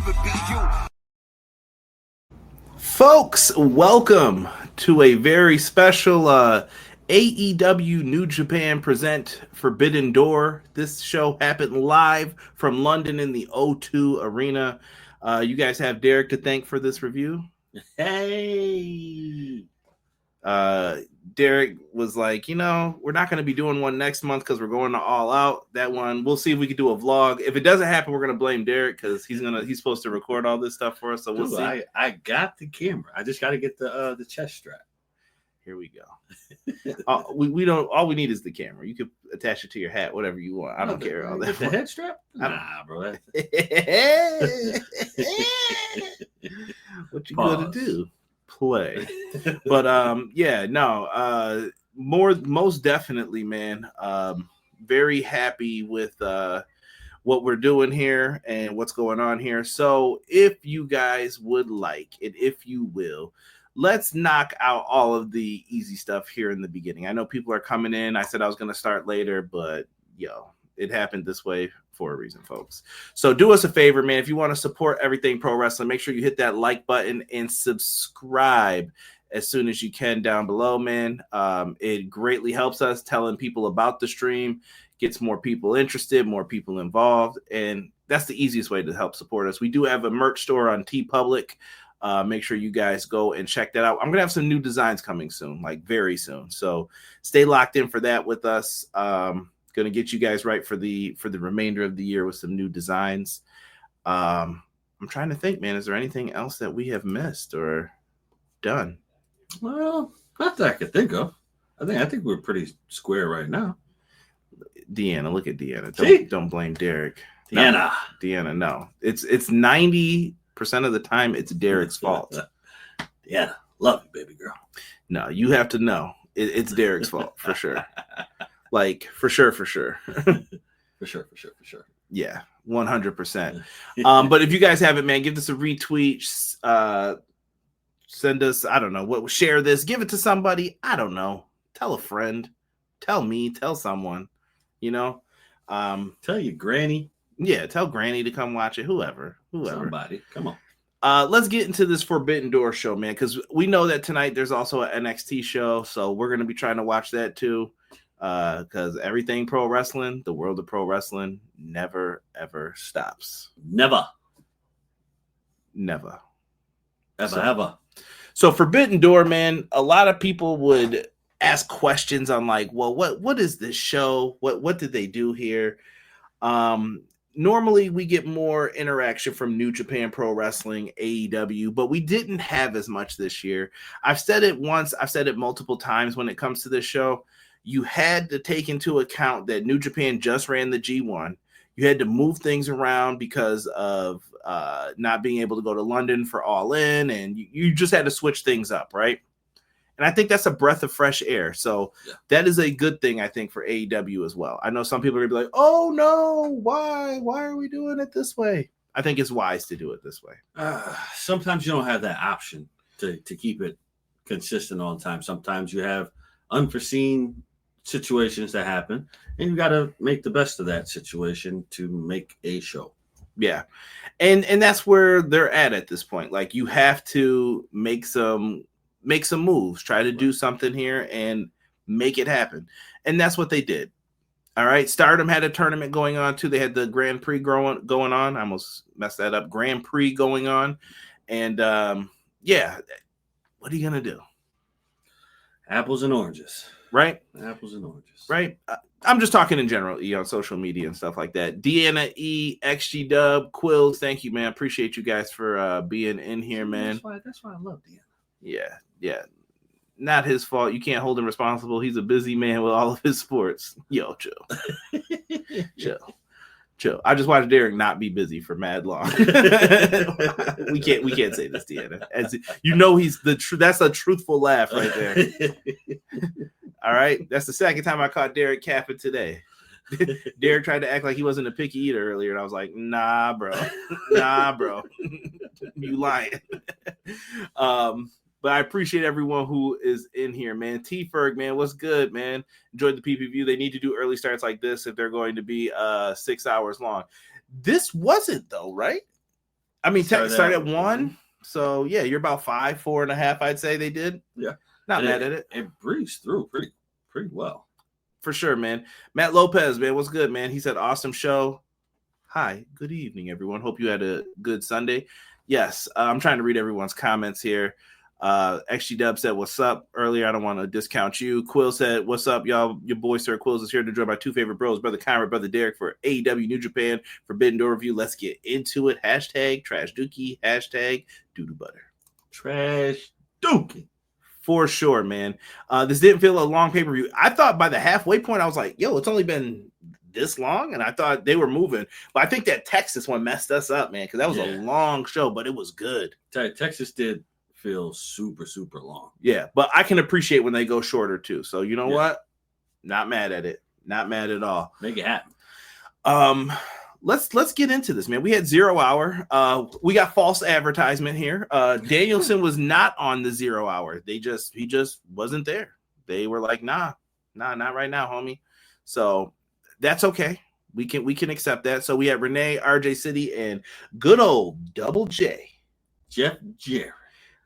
never be you. Folks, welcome to a very special AEW New Japan present Forbidden Door. This show happened live from London in the O2 Arena. You guys have Derek to thank for this review. Hey! Derek was like, we're not going to be doing one next month because we're going to All Out. That one, we'll see if we can do a vlog. If it doesn't happen, we're going to blame Derek because he's supposed to record all this stuff for us. So we'll see. I got the camera. I just got to get the chest strap. Here we go. We don't. All we need is the camera. You could attach it to your hat, whatever you want. I don't care. All that. The head strap? Nah, bro. What you gonna do? Play. But most definitely, man. Very happy with what we're doing here and what's going on here. So if you guys would like, and if you will, let's knock out all of the easy stuff here in the beginning. I know people are coming in. I said I was going to start later, but it happened this way for a reason, folks. So do us a favor, man. If you want to support everything pro wrestling, make sure you hit that like button and subscribe as soon as you can down below, man. It greatly helps us telling people about the stream, gets more people interested, more people involved, and that's the easiest way to help support us. We do have a merch store on TeePublic. Make sure you guys go and check that out. I'm going to have some new designs coming soon, like very soon. So stay locked in for that with us. Going to get you guys right for the remainder of the year with some new designs. I'm trying to think, man, is there anything else that we have missed or done? Well, not that I could think of. I think we're pretty square right now. Deanna, look at Deanna. Don't blame Derek. Deanna, no. It's 90% of the time it's Derek's fault. Yeah, love you, baby girl. No, you have to know it's Derek's fault for sure. Like for sure. for sure. Yeah, 100%. But if you guys have it, man, give this a retweet. Send us, I don't know, share this, give it to somebody. I don't know. Tell a friend. Tell me. Tell someone. Tell your granny. Yeah, tell Granny to come watch it. Whoever. Somebody. Come on. Let's get into this Forbidden Door show, man, because we know that tonight there's also an NXT show, so we're going to be trying to watch that too, because everything pro wrestling, the world of pro wrestling, never, ever stops. Never. Ever. So Forbidden Door, man, a lot of people would ask questions on like, well, what is this show? What did they do here? Normally we get more interaction from New Japan Pro Wrestling, AEW, but we didn't have as much this year. I've said it once, I've said it multiple times when it comes to this show. You had to take into account that New Japan just ran the G1. You had to move things around because of not being able to go to London for All In, and you just had to switch things up, right? And I think that's a breath of fresh air. So that is a good thing, I think, for AEW as well. I know some people are going to be like, oh, no, why? Why are we doing it this way? I think it's wise to do it this way. Sometimes you don't have that option to keep it consistent all the time. Sometimes you have unforeseen situations that happen, and you got to make the best of that situation to make a show. Yeah. And that's where they're at this point. Like, you have to make some moves, try to do something here and make it happen. And that's what they did. All right. Stardom had a tournament going on too. They had the Grand Prix going on. I almost messed that up. Grand Prix going on. And what are you going to do? Apples and oranges. Right? Apples and oranges. Right? I'm just talking in general, on social media and stuff like that. Deanna E, XG Dub, Quills, thank you, man. Appreciate you guys for being in here, man. That's why I love Deanna. Yeah. Not his fault. You can't hold him responsible. He's a busy man with all of his sports. Yo, chill. Chill. I just watched Derek not be busy for mad long. we can't say this, Deanna. As he's that's a truthful laugh right there. All right. That's the second time I caught Derek capping today. Derek tried to act like he wasn't a picky eater earlier, and I was like, nah, bro. You lying. But I appreciate everyone who is in here, man. T-Ferg, man, what's good, man? Enjoyed the PPV. They need to do early starts like this if they're going to be 6 hours long. This wasn't, though, right? I mean, start at 1. So yeah, you're about 5, 4.5. I'd say they did. Yeah, not mad at it. It breezed through pretty well. For sure, man. Matt Lopez, man, what's good, man? He said, awesome show. Hi, good evening, everyone. Hope you had a good Sunday. Yes, I'm trying to read everyone's comments here. XG Dub said, what's up earlier? I don't want to discount you. Quill said, what's up, y'all? Your boy, Sir Quills, is here to join my two favorite bros, Brother Conrad, Brother Derek, for AEW New Japan Forbidden Door review. Let's get into it. Hashtag Trash Dookie. Hashtag Doodoo Butter. Trash Dookie. For sure, man. This didn't feel a long pay-per-view. I thought by the halfway point, I was like, yo, it's only been this long, and I thought they were moving. But I think that Texas one messed us up, man, because that was a long show, but it was good. Texas did feel super, super long. Yeah, but I can appreciate when they go shorter, too. So you know what? Not mad at it. Not mad at all. Make it happen. Let's get into this, man. We had 0 Hour. We got false advertisement here. Danielson was not on the 0 Hour. He just wasn't there. They were like, nah, not right now, homie. So that's okay. We can accept that. So we had Renee, RJ City, and good old Double J. Jeff Jarrett.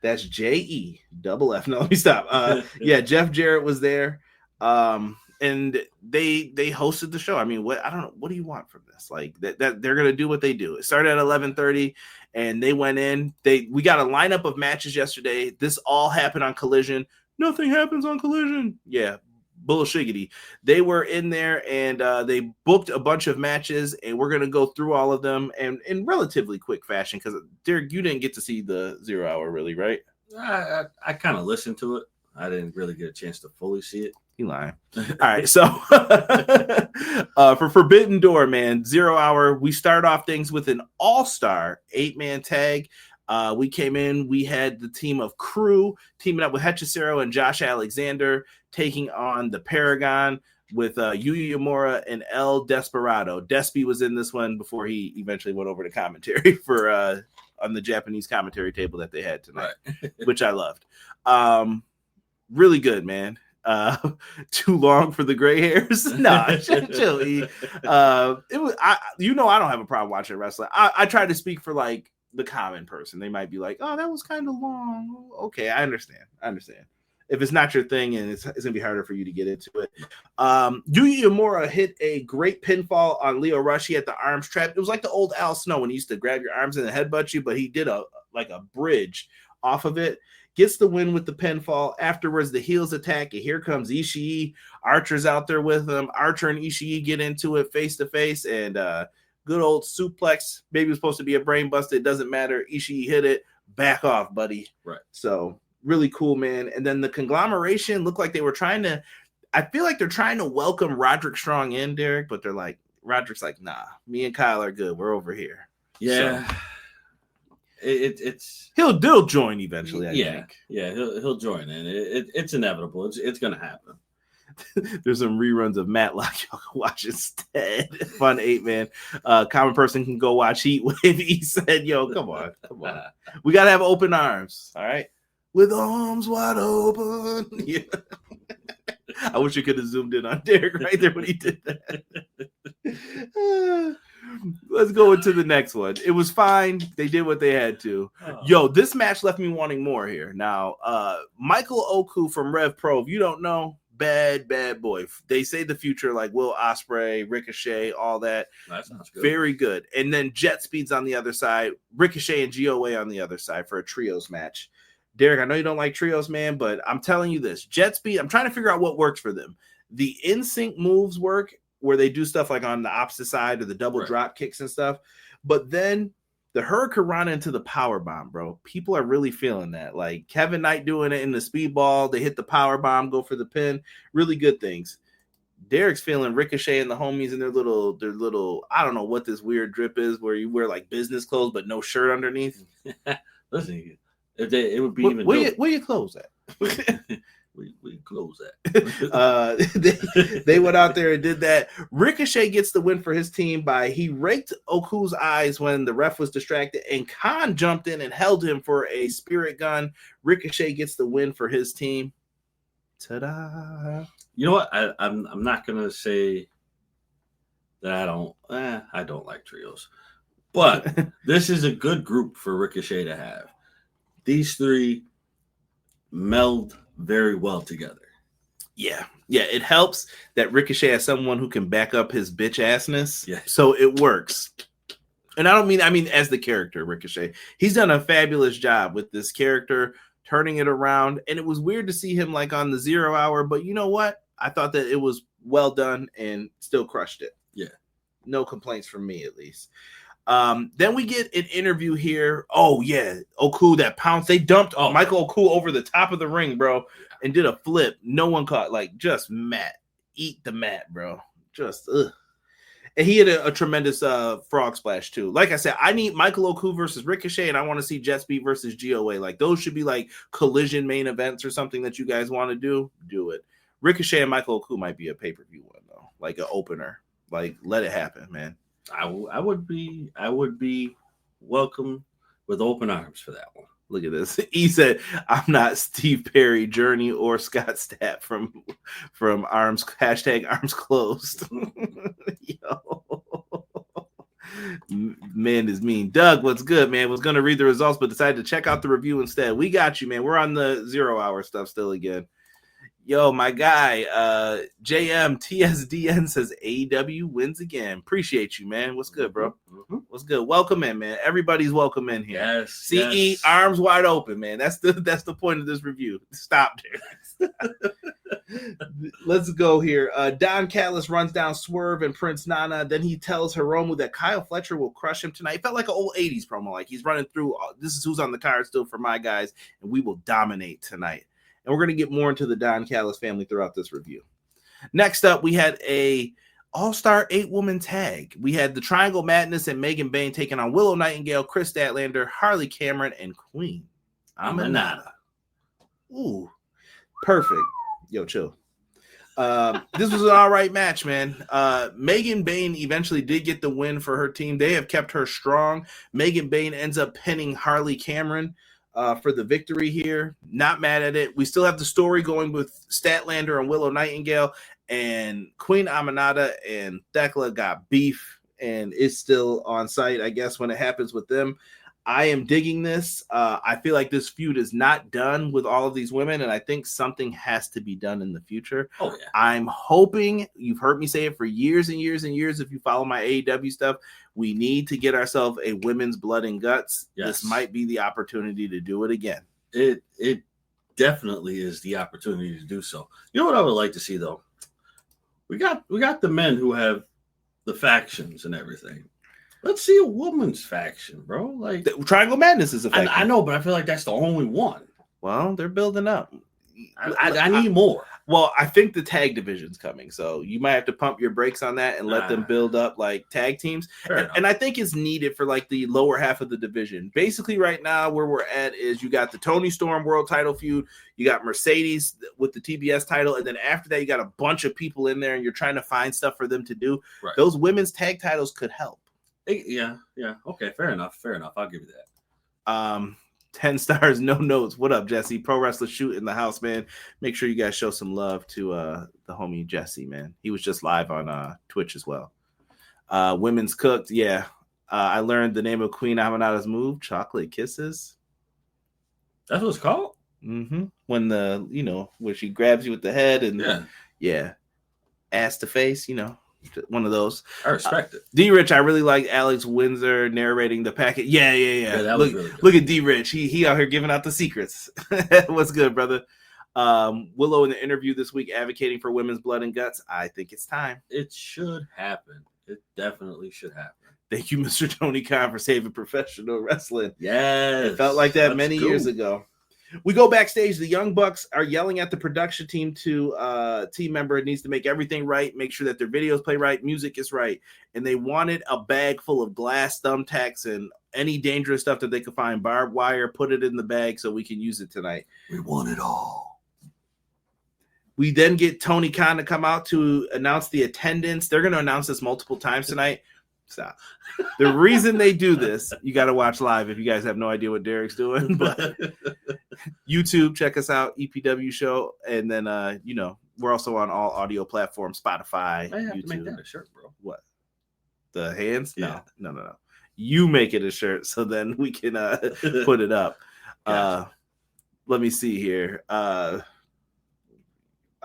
That's JEFF. No, let me stop. Yeah, Jeff Jarrett was there. And they hosted the show. I mean, I don't know. What do you want from this? Like that they're gonna do what they do. It started at 11:30, and they went in. We got a lineup of matches yesterday. This all happened on Collision. Nothing happens on Collision. Yeah, bullshiggity. They were in there and they booked a bunch of matches, and we're gonna go through all of them and in relatively quick fashion. Because Derek, you didn't get to see the 0 Hour, really, right? I kind of listened to it. I didn't really get a chance to fully see it. You lying. All right, so for Forbidden Door, man, 0 Hour, we start off things with an all-star 8-man tag. We came in, we had the team of Crew teaming up with Hechicero and Josh Alexander, taking on the Paragon with Yuya Uemura and El Desperado. Despy was in this one before he eventually went over to commentary for on the Japanese commentary table that they had tonight, which I loved. Really good, man. Too long for the gray hairs. Nah, chill. It was. I don't have a problem watching wrestling. I try to speak for like the common person. They might be like, "Oh, that was kind of long." Okay, I understand. If it's not your thing, and it's gonna be harder for you to get into it. Yuya Uemura hit a great pinfall on Leo Rush. He had the arms trapped. It was like the old Al Snow when he used to grab your arms and headbutt you, but he did a bridge off of it. Gets the win with the pinfall. Afterwards, the heels attack, and here comes Ishii. Archer's out there with them. Archer and Ishii get into it face to face, and good old suplex. Maybe it was supposed to be a brain buster. It doesn't matter. Ishii hit it. Back off, buddy. Right. So really cool, man. And then the conglomeration looked like they were trying to. I feel like they're trying to welcome Roderick Strong in, Derek, but they're like, Roderick's like, nah, me and Kyle are good. We're over here. Yeah. So, it's he'll join eventually. I think. Yeah, he'll join in. It's inevitable. It's gonna happen. There's some reruns of Matlock y'all can watch instead. Fun 8-man. Common person can go watch Heat Wave. He said, "Yo, come on. We gotta have open arms. All right, with arms wide open." Yeah. I wish you could have zoomed in on Derek right there when he did that. Let's go into the next one. It was fine. They did what they had to. Oh. Yo, this match left me wanting more here. Now, Michael Oku from Rev Pro, if you don't know, bad boy. They say the future like Will Ospreay, Ricochet, all that. That sounds good. Very good. And then Jet Speed's on the other side, Ricochet and GOA on the other side for a trios match. Derek, I know you don't like trios, man, but I'm telling you this. Jet Speed, I'm trying to figure out what works for them. The in-sync moves work, where they do stuff like on the opposite side or the double drop kicks and stuff. But then the Hurricanrana into the power bomb, bro. People are really feeling that. Like Kevin Knight doing it in the speedball. They hit the power bomb, go for the pin. Really good things. Derek's feeling Ricochet and the homies in their little, I don't know what this weird drip is where you wear like business clothes but no shirt underneath. Listen, it would be even where your clothes at? We close that. They went out there and did that. Ricochet gets the win for his team he raked Oku's eyes when the ref was distracted, and Khan jumped in and held him for a spirit gun. Ricochet gets the win for his team. Ta-da! You know what? I'm not gonna say that I don't like trios, But this is a good group for Ricochet to have. These three meld very well together. Yeah, it helps that Ricochet has someone who can back up his bitch assness. Yeah. So it works. And I mean as the character Ricochet. He's done a fabulous job with this character, turning it around. And it was weird to see him like on the 0 hour, but you know what? I thought that it was well done and still crushed it. Yeah. No complaints from me, at least. Then we get an interview here. Oh, yeah. Oku, that pounce. They dumped Michael Oku over the top of the ring, bro, and did a flip. No one caught. Like, just mat. Eat the mat, bro. Just, ugh. And he had a tremendous frog splash, too. Like I said, I need Michael Oku versus Ricochet, and I want to see Jet Speed versus GOA. Like, those should be, like, collision main events or something that you guys want to do. Do it. Ricochet and Michael Oku might be a pay-per-view one, though. Like, an opener. Like, let it happen, man. I would be welcome with open arms for that one. Look at this. He said, "I'm not Steve Perry, Journey, or Scott Stapp from Arms #Arms Closed." Yo, man is mean. Doug, what's good, man? Was gonna read the results, but decided to check out the review instead. We got you, man. We're on the 0 hour stuff still again. Yo, my guy, JM TSDN says AEW wins again. Appreciate you, man. What's good, bro? Mm-hmm. What's good? Welcome in, man. Everybody's welcome in here. Yes. CE, yes. Arms wide open, man. That's the point of this review. Stop there. Let's go here. Don Callis runs down Swerve and Prince Nana. Then he tells Hiromu that Kyle Fletcher will crush him tonight. It felt like an old 80s promo. Like he's running through, this is who's on the card still for my guys, and we will dominate tonight. And we're going to get more into the Don Callis family throughout this review. Next up, we had a all-star 8-woman tag. We had the Triangle Madness and Megan Bayne taking on Willow Nightingale, Chris Statlander, Harley Cameron, and Queen Aminata. Ooh, perfect. Yo, chill. This was an all right match, man. Megan Bayne eventually did get the win for her team. They have kept her strong. Megan Bayne ends up pinning Harley Cameron for the victory here. Not mad at it. We still have the story going with Statlander and Willow Nightingale, and Queen Aminata and Thekla got beef, and it's still on site, I guess, when it happens with them. I am digging this. I feel like this feud is not done with all of these women, and I think something has to be done in the future. Oh, yeah. I'm hoping, you've heard me say it for years and years and years, if you follow my AEW stuff, we need to get ourselves a women's blood and guts. Yes. This might be the opportunity to do it again. It definitely is the opportunity to do so. You know what I would like to see, though? We got the men who have the factions and everything. Let's see a woman's faction, bro. Like the Triangle Madness is a faction. I know, but I feel like that's the only one. Well, they're building up. I need more. Well, I think the tag division's coming, so you might have to pump your brakes on that and let them build up like tag teams. And I think it's needed for like the lower half of the division. Basically, right now where we're at is you got the Toni Storm world title feud, you got Mercedes with the TBS title, and then after that you got a bunch of people in there, and you're trying to find stuff for them to do. Right. Those women's tag titles could help. Yeah. Okay, fair enough. I'll give you that. 10 stars, no notes. What up, Jesse? Pro Wrestler Shoot in the house, man. Make sure you guys show some love to the homie Jesse, man. He was just live on Twitch as well. Women's Cooked, yeah. I learned the name of Queen Aminata's move, Chocolate Kisses. That's what it's called? Mm-hmm. When where she grabs you with the head and ass to face, one of those. I respect it. D Rich, I really like Alex Windsor narrating the packet. Yeah. That was really good. Look at D Rich. He out here giving out the secrets. What's good, brother? Willow in the interview this week advocating for women's blood and guts. I think it's time. It should happen. It definitely should happen. Thank you, Mr. Tony Khan, for saving professional wrestling. Yes. It felt like that many years ago. We go backstage. The Young Bucks are yelling at the production team team member needs to make everything right, make sure that their videos play right, music is right. And they wanted a bag full of glass thumbtacks and any dangerous stuff that they could find, barbed wire, put it in the bag so we can use it tonight. We want it all. We then get Tony Khan to come out to announce the attendance. They're going to announce this multiple times tonight. Stop. The reason they do this, you got to watch live if you guys have no idea what Derek's doing. But YouTube, check us out, EPW show. And then, we're also on all audio platforms, Spotify, I have YouTube. to make that a shirt, bro. What? The hands? Yeah. No. You make it a shirt so then we can put it up. Gotcha. Let me see here. I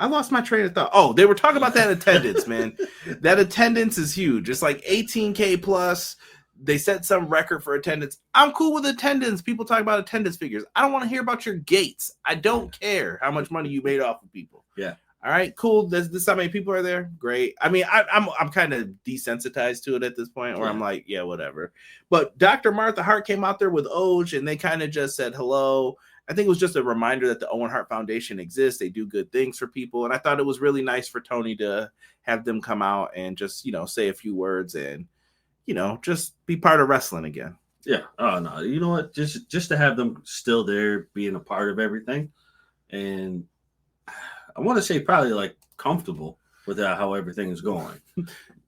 lost my train of thought. Oh, they were talking about that attendance, man. That attendance is huge. It's like 18K plus. They set some record for attendance. I'm cool with attendance. People talk about attendance figures. I don't want to hear about your gates. I don't care how much money you made off of people. Yeah. All right, cool. This how many people are there? Great. I mean, I'm kind of desensitized to it at this point, where I'm like, yeah, whatever. But Dr. Martha Hart came out there with Oj, and they kind of just said hello. I think it was just a reminder that the Owen Hart Foundation exists. They do good things for people, and I thought it was really nice for Tony to have them come out and just say a few words and just be part of wrestling again. Yeah. Oh no. You know what? Just to have them still there, being a part of everything, and I want to say probably like comfortable with how everything is going.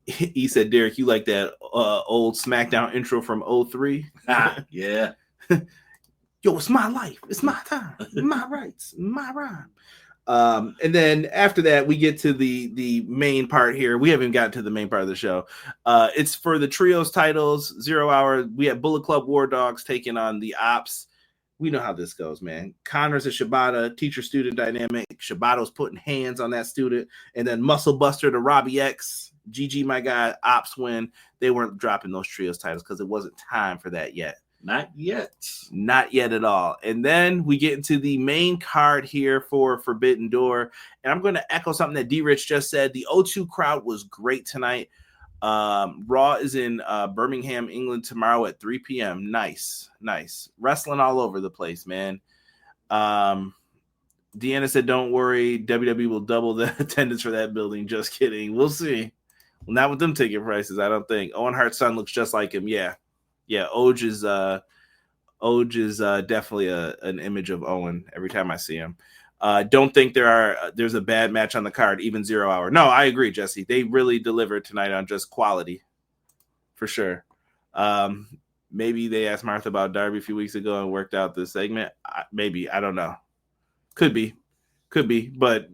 He said, Derek, you like that old SmackDown intro from 03? Yeah. Yo, it's my life. It's my time. My rights. My rhyme. And then after that, we get to the main part here. We haven't gotten to the main part of the show. It's for the trios titles, 0 Hour. We have Bullet Club War Dogs taking on the Ops. We know how this goes, man. Connors and Shibata, teacher-student dynamic. Shibato's putting hands on that student. And then Muscle Buster to Robbie X. GG, my guy. Ops win. They weren't dropping those trios titles because it wasn't time for that yet. Not yet. Not yet at all. And then we get into the main card here for Forbidden Door. And I'm going to echo something that D-Rich just said. The O2 crowd was great tonight. Raw is in Birmingham, England tomorrow at 3 p.m. Nice. Wrestling all over the place, man. Deanna said, don't worry. WWE will double the attendance for that building. Just kidding. We'll see. Well, not with them ticket prices, I don't think. Owen Hart's son looks just like him. Yeah, Oj is definitely an image of Owen every time I see him. Don't think there's a bad match on the card, even 0 Hour. No, I agree, Jesse. They really delivered tonight on just quality, for sure. Maybe they asked Martha about Darby a few weeks ago and worked out this segment. Maybe, I don't know. Could be, but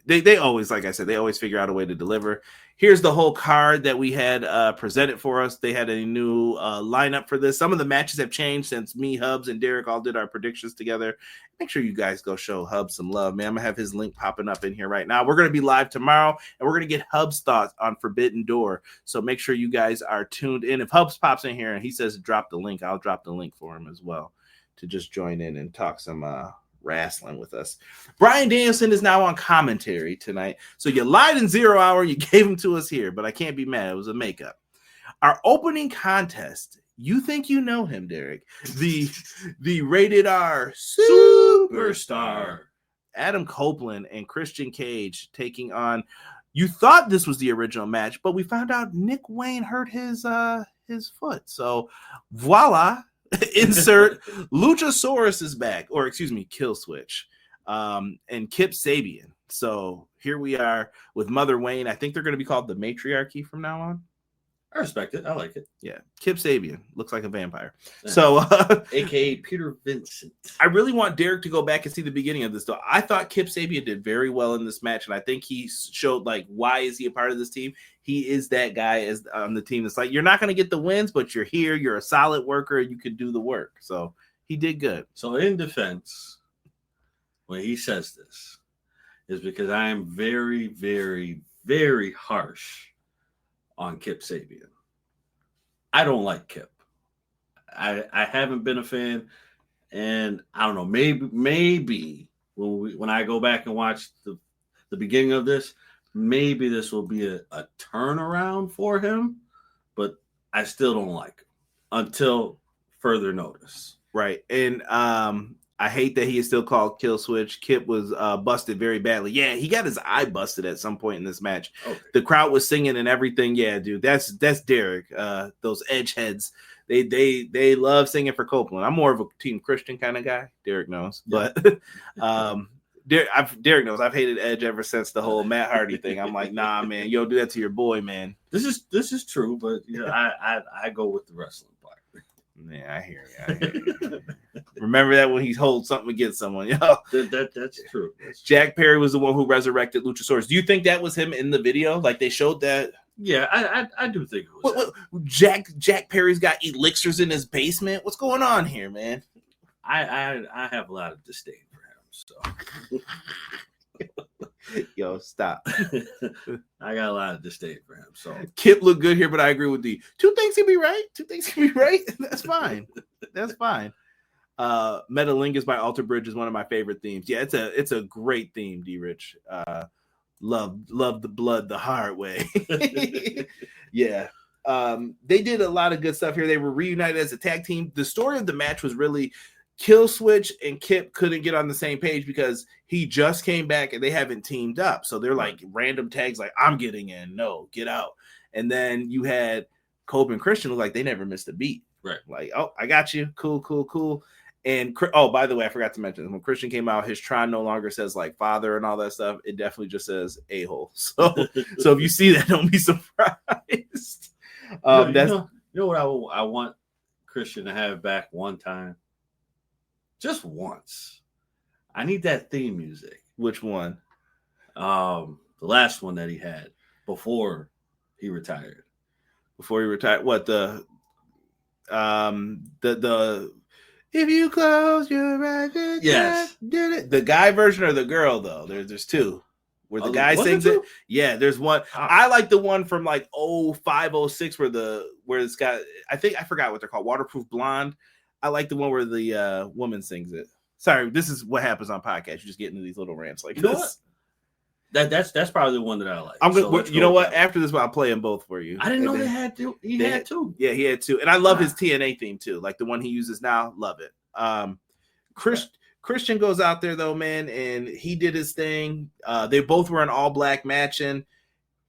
they always, like I said, they always figure out a way to deliver. Here's the whole card that we had presented for us. They had a new lineup for this. Some of the matches have changed since me, Hubs, and Derek all did our predictions together. Make sure you guys go show Hubs some love, man. I'm going to have his link popping up in here right now. We're going to be live tomorrow, and we're going to get Hubs' thoughts on Forbidden Door. So make sure you guys are tuned in. If Hubs pops in here and he says drop the link, I'll drop the link for him as well to just join in and talk some wrestling with us. Brian Danielson is now on commentary tonight. So you lied in 0 Hour. You gave him to us here, but I can't be mad. It was a makeup. Our opening contest. You think you know him, Derek. The rated R superstar. Adam Copeland and Christian Cage taking on. You thought this was the original match, but we found out Nick Wayne hurt his foot. So voila. Insert Luchasaurus is back, or excuse me, Kill Switch, and Kip Sabian. So here we are with Mother Wayne. I think they're going to be called the Matriarchy from now on. I respect it. I like it. Yeah, Kip Sabian looks like a vampire. Yeah. So, aka Peter Vincent. I really want Derek to go back and see the beginning of this. Though I thought Kip Sabian did very well in this match, and I think he showed like why is he a part of this team. He is that guy as on the team. It's like you're not going to get the wins, but you're here. You're a solid worker. You can do the work. So he did good. So in defense, when he says this, is because I am very, very, very harsh on Kip Sabian. I don't like Kip. I haven't been a fan, and I don't know. Maybe when I go back and watch the beginning of this, maybe this will be a turnaround for him. But I still don't like him until further notice. Right, and I hate that he is still called Kill Switch. Kip was busted very badly. Yeah, he got his eye busted at some point in this match. Okay. The crowd was singing and everything. Yeah, dude, that's Derek. Those edge heads, they love singing for Copeland. I'm more of a Team Christian kind of guy. Derek knows, yeah. But Derek knows I've hated Edge ever since the whole Matt Hardy thing. I'm like, nah, man, you don't do that to your boy, man. This is true, but I go with the wrestling part. Yeah, I hear you. Remember that when he holds something against someone, yo. That's true. Jack Perry was the one who resurrected Luchasaurus. Do you think that was him in the video? Like they showed that? Yeah, I do think it was. Jack Perry's got elixirs in his basement. What's going on here, man? I have a lot of disdain for him. So, yo, stop. I got a lot of disdain for him. So Kip looked good here, but I agree with D. Two things can be right. That's fine. That's fine. Metalingus by Alter Bridge is one of my favorite themes. Yeah, it's a great theme, D Rich. Love the blood the hard way. Yeah. They did a lot of good stuff here. They were reunited as a tag team. The story of the match was really Killswitch and Kip couldn't get on the same page because he just came back and they haven't teamed up. So they're like random tags like, I'm getting in. No, get out. And then you had Cope and Christian look like they never missed a beat. Right. Like, oh, I got you. Cool. And oh, by the way, I forgot to mention when Christian came out, his Tron no longer says like father and all that stuff. It definitely just says a-hole. So if you see that, don't be surprised. You know what I want Christian to have back one time, just once. I need that theme music. Which one? The last one that he had before he retired. What the if you close your eyes, yes, did it. The guy version or the girl though? There's two. Where the guy sings it. Yeah, there's one. I like the one from like 0506 where it's got, I forgot what they're called, Waterproof Blonde. I like the one where the woman sings it. Sorry, this is what happens on podcasts. You just get into these little rants like this. That's probably the one that I like. I'm gonna, you know what? After this, I'll play them both for you. I didn't know they had two. He had two. Yeah, he had two, and I love his TNA theme too. Like the one he uses now, love it. Christian goes out there though, man, and he did his thing. They both were an all-black match, and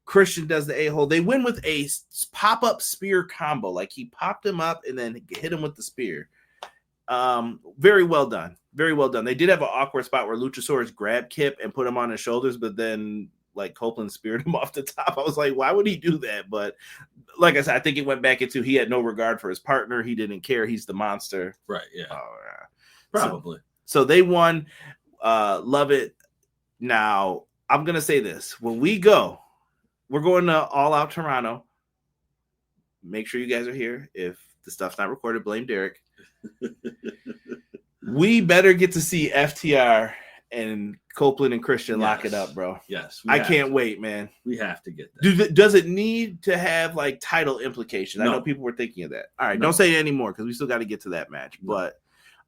Christian does the a-hole. They win with a pop-up spear combo. Like he popped him up and then hit him with the spear. Very well done. Very well done. They did have an awkward spot where Luchasaurus grabbed Kip and put him on his shoulders, but then like Copeland speared him off the top. I was like, why would he do that? But like I said, I think it went back into he had no regard for his partner. He didn't care. He's the monster. Right. Yeah. Probably. So they won. Love it. Now, I'm going to say this. When we're going to All Out Toronto. Make sure you guys are here. If the stuff's not recorded, blame Derek. We better get to see FTR and Copeland and Christian lock it up, bro. Yes. I can't wait, man. We have to get that. Does it need to have like title implications? No. I know people were thinking of that. All right, don't say it anymore because we still got to get to that match. No. But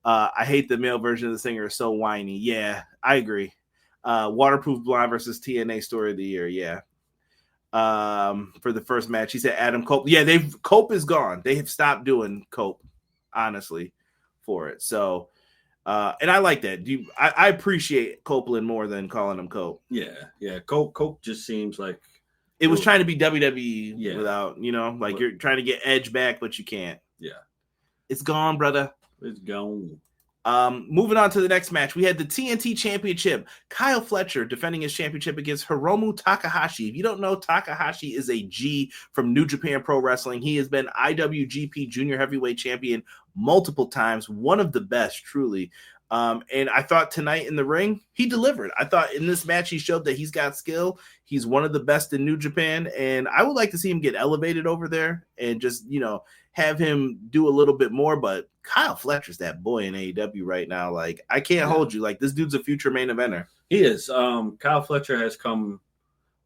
I hate the male version of the singer is so whiny. Yeah, I agree. Waterproof Blonde versus TNA Story of the Year. Yeah. For the first match, he said Adam Cope. Yeah, Cope is gone. They have stopped doing Cope, honestly, for it. So, and I like that. I appreciate Copeland more than calling him Cope. Yeah. Cope just seems like it was trying to be WWE without, you're trying to get Edge back, but you can't. Yeah, it's gone, brother. It's gone. Moving on to the next match, we had the TNT Championship. Kyle Fletcher defending his championship against Hiromu Takahashi. If you don't know, Takahashi is a G from New Japan Pro Wrestling. He has been IWGP Junior Heavyweight Champion multiple times, one of the best, truly. And I thought tonight in the ring, he delivered. I thought in this match, he showed that he's got skill. He's one of the best in New Japan. And I would like to see him get elevated over there and just, have him do a little bit more. But Kyle Fletcher's that boy in AEW right now. Like, I can't hold you. Like, this dude's a future main eventer. He is. Kyle Fletcher has come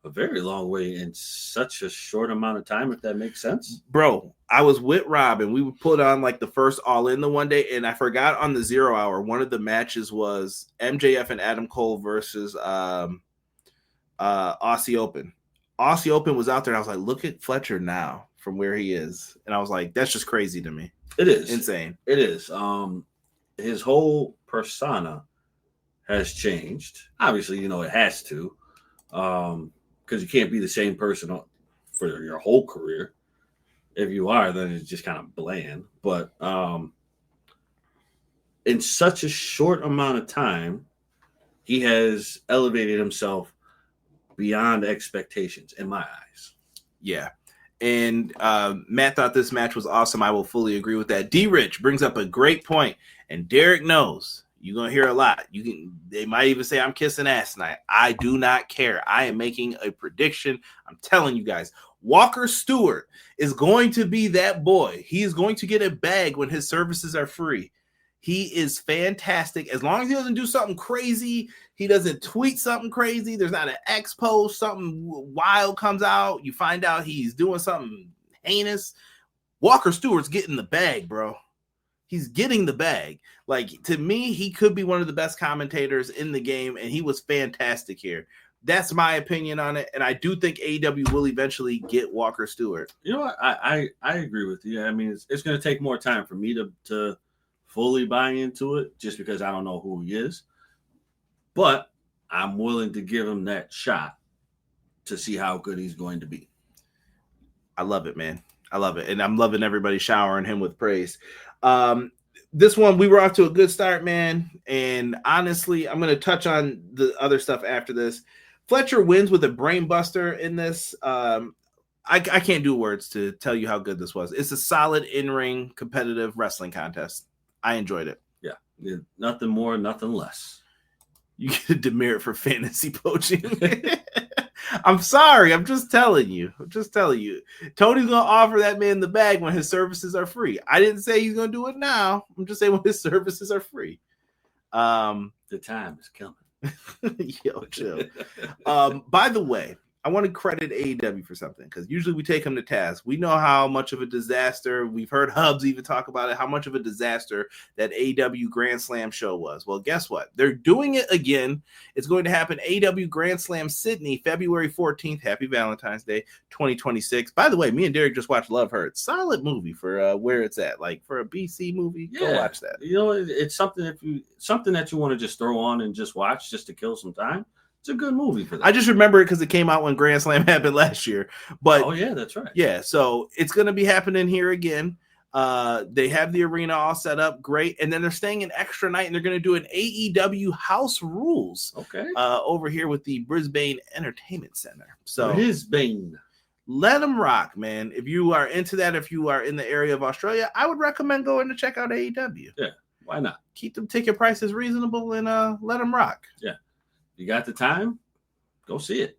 a very long way in such a short amount of time, if that makes sense. Bro, I was with Rob, and we would put on, like, the first All In the one day, and I forgot on the 0 hour, one of the matches was MJF and Adam Cole versus Aussie Open. Aussie Open was out there, and I was like, look at Fletcher now from where he is. And I was like, that's just crazy to me. It is. Insane. It is. His whole persona has changed. Obviously, it has to. Because you can't be the same person for your whole career. If you are, then it's just kind of bland. But in such a short amount of time, he has elevated himself beyond expectations in my eyes. Yeah. And Matt thought this match was awesome. I will fully agree with that. D-Rich brings up a great point, and Derek knows you're going to hear a lot. They might even say I'm kissing ass tonight. I do not care. I am making a prediction. I'm telling you guys, Walker Stewart is going to be that boy. He is going to get a bag when his services are free. He is fantastic. As long as he doesn't do something crazy, he doesn't tweet something crazy, there's not an X post, something wild comes out, you find out he's doing something heinous, Walker Stewart's getting the bag, bro. He's getting the bag. Like, to me, he could be one of the best commentators in the game, and he was fantastic here. That's my opinion on it, and I do think AEW will eventually get Walker Stewart. You know what? I agree with you. I mean, it's going to take more time for me to fully buy into it, just because I don't know who he is. But I'm willing to give him that shot to see how good he's going to be. I love it, man. I love it, and I'm loving everybody showering him with praise. This one, we were off to a good start, man, and honestly, I'm going to touch on the other stuff after this. Fletcher wins with a brain buster in this. I can't do words to tell you how good this was. It's a solid in-ring competitive wrestling contest. I enjoyed it. Yeah, nothing more, nothing less. You get a demerit for fantasy poaching. I'm sorry. I'm just telling you. Tony's going to offer that man the bag when his services are free. I didn't say he's going to do it now. I'm just saying when his services are free. The time is coming. Yo, chill. By the way, I want to credit AEW for something, because usually we take them to task. We know how much of a disaster, we've heard Hubs even talk about it, how much of a disaster that AEW Grand Slam show was. Well, guess what? They're doing it again. It's going to happen AEW Grand Slam Sydney, February 14th. Happy Valentine's Day, 2026. By the way, me and Derek just watched Love Hurts. Solid movie for where it's at. Like, for a BC movie, go watch that. You know, it's something that you want to just throw on and just watch just to kill some time. It's a good movie for that. I just remember it because it came out when Grand Slam happened last year. But oh yeah, that's right. Yeah, so it's going to be happening here again. They have the arena all set up, great, and then they're staying an extra night, and they're going to do an AEW House Rules. Okay. Over here with the Brisbane Entertainment Center. So Brisbane. Let them rock, man. If you are into that, if you are in the area of Australia, I would recommend going to check out AEW. Yeah, why not? Keep them ticket prices reasonable and let them rock. Yeah. You got the time? Go see it.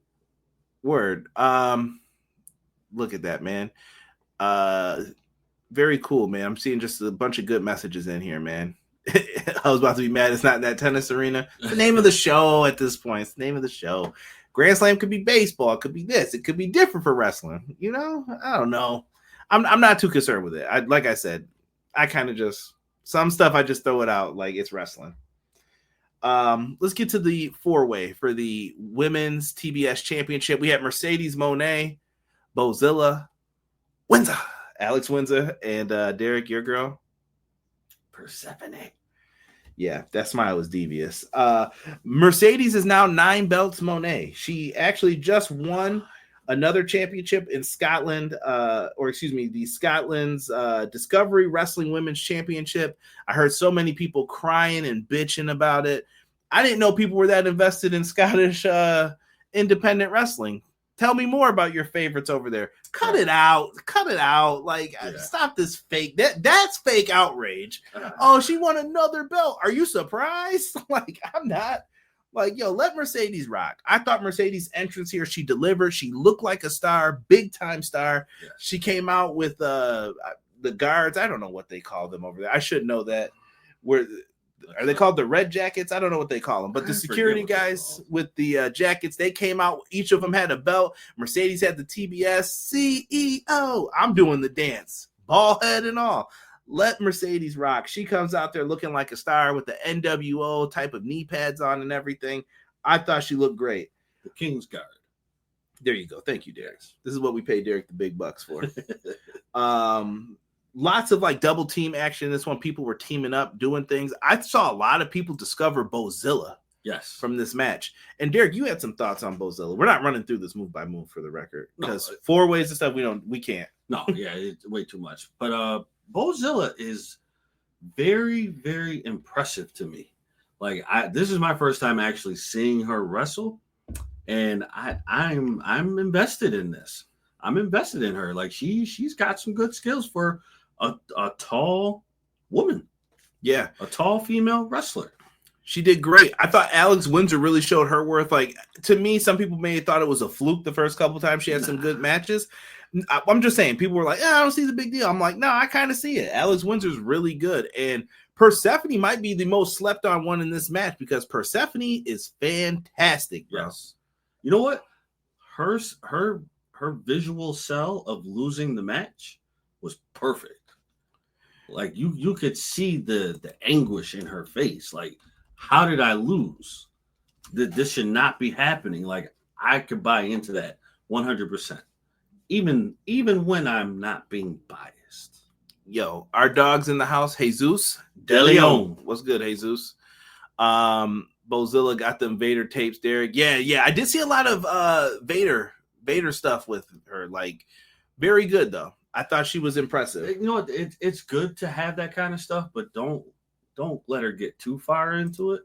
Word. Look at that, man. Very cool, man. I'm seeing just a bunch of good messages in here, man. I was about to be mad it's not in that tennis arena. It's the name of the show at this point. It's the name of the show. Grand Slam could be baseball. It could be this. It could be different for wrestling. You know? I don't know. I'm not too concerned with it. Like I said, I kind of just, some stuff I just throw it out like it's wrestling. Let's get to the four-way for the women's TBS championship. We have Mercedes Moné, Bozilla, Windsor, Alex Windsor, and Derek, your girl, Persephone. Yeah, that smile was devious. Mercedes is now 9 belts Moné. She actually just won another championship in Scotland, the Scotland's Discovery Wrestling Women's Championship. I heard so many people crying and bitching about it. I didn't know people were that invested in Scottish independent wrestling. Tell me more about your favorites over there. Cut it out. Like, stop this fake. That's fake outrage. Oh, she won another belt. Are you surprised? Like, I'm not. Like, yo, let Mercedes rock. I thought Mercedes' entrance here, she delivered. She looked like a star, big-time star. Yeah. She came out with the guards. I don't know what they call them over there. I should know that. Are they called the red jackets? I don't know what they call them. But the security guys with the jackets, they came out. Each of them had a belt. Mercedes had the TBS CEO. I'm doing the dance. Ball head and all. Let Mercedes rock. She comes out there looking like a star with the NWO type of knee pads on and everything. I thought she looked great. The King's Guard. There you go. Thank you, Derek. This is what we pay Derek the big bucks for. Lots of like double team action. This one, people were teaming up, doing things. I saw a lot of people discover Bozilla. Yes. From this match. And Derek, you had some thoughts on Bozilla. We're not running through this move by move for the record. Because 4 ways and stuff, we can't. No, yeah, it's way too much. But Bozilla is very, very impressive to me. Like, this is my first time actually seeing her wrestle, and I'm invested in this. I'm invested in her. Like, she's got some good skills for a tall woman. Yeah, a tall female wrestler. She did great. I thought Alex Windsor really showed her worth. Like, to me, some people may have thought it was a fluke the first couple times she had some good matches. I'm just saying, people were like, I don't see the big deal. I'm like, no, I kind of see it. Alex Windsor's really good. And Persephone might be the most slept on one in this match because Persephone is fantastic, bro. Yes. You know what? Her visual sell of losing the match was perfect. Like you could see the anguish in her face. Like, how did I lose? This should not be happening. Like, I could buy into that 100%. Even when I'm not being biased. Yo, our dog's in the house. Jesus De Leon. What's good, Jesus? Bozilla got them Vader tapes, Derek. Yeah. I did see a lot of Vader stuff with her. Like, very good though. I thought she was impressive. You know what? It's good to have that kind of stuff, but don't let her get too far into it.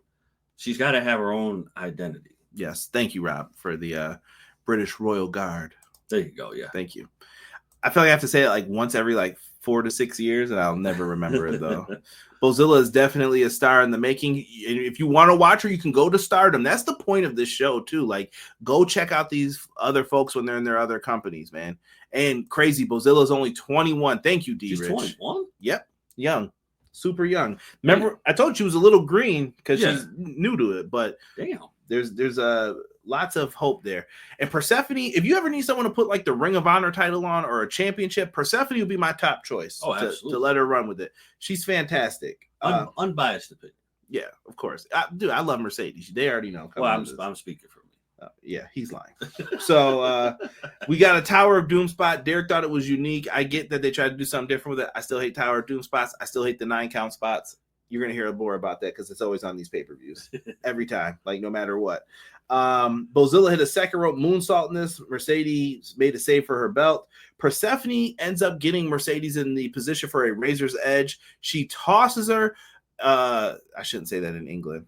She's got to have her own identity. Yes. Thank you, Rob, for the British Royal Guard. There you go. Yeah. Thank you. I feel like I have to say it like once every like 4 to 6 years, and I'll never remember it though. Bozilla is definitely a star in the making. If you want to watch her, you can go to Stardom. That's the point of this show too. Like, go check out these other folks when they're in their other companies, man. And crazy, Bozilla is only 21. Thank you, D. She's Rich. 21? Yep. Young. Super young. Remember, I told you she was a little green because she's new to it, but damn. There's lots of hope there. And Persephone, if you ever need someone to put like the Ring of Honor title on or a championship, Persephone would be my top choice to let her run with it. She's fantastic. Unbiased opinion. Yeah, of course. I love Mercedes. They already know. Well, I'm speaking for me. Yeah, he's lying. So we got a Tower of Doom spot. Derek thought it was unique. I get that they tried to do something different with it. I still hate Tower of Doom spots. I still hate the 9 count spots. You're going to hear more about that because it's always on these pay-per-views every time, like no matter what. Bozilla hit a second rope moonsault in this. Mercedes made a save for her belt. Persephone ends up getting Mercedes in the position for a Razor's Edge. She tosses her. I shouldn't say that in England.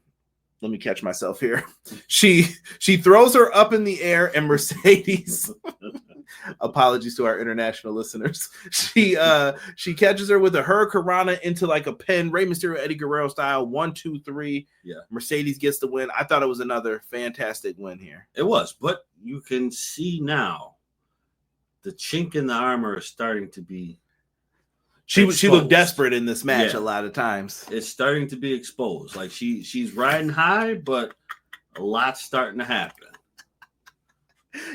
Let me catch myself here. She throws her up in the air, and Mercedes apologies to our international listeners. She catches her with a hurricanrana into like a pin, Rey Mysterio, Eddie Guerrero style. 1, 2, 3. Yeah. Mercedes gets the win. I thought it was another fantastic win here. It was, but you can see now the chink in the armor is starting to be. She looked desperate in this match a lot of times. It's starting to be exposed. Like she's riding high, but a lot's starting to happen.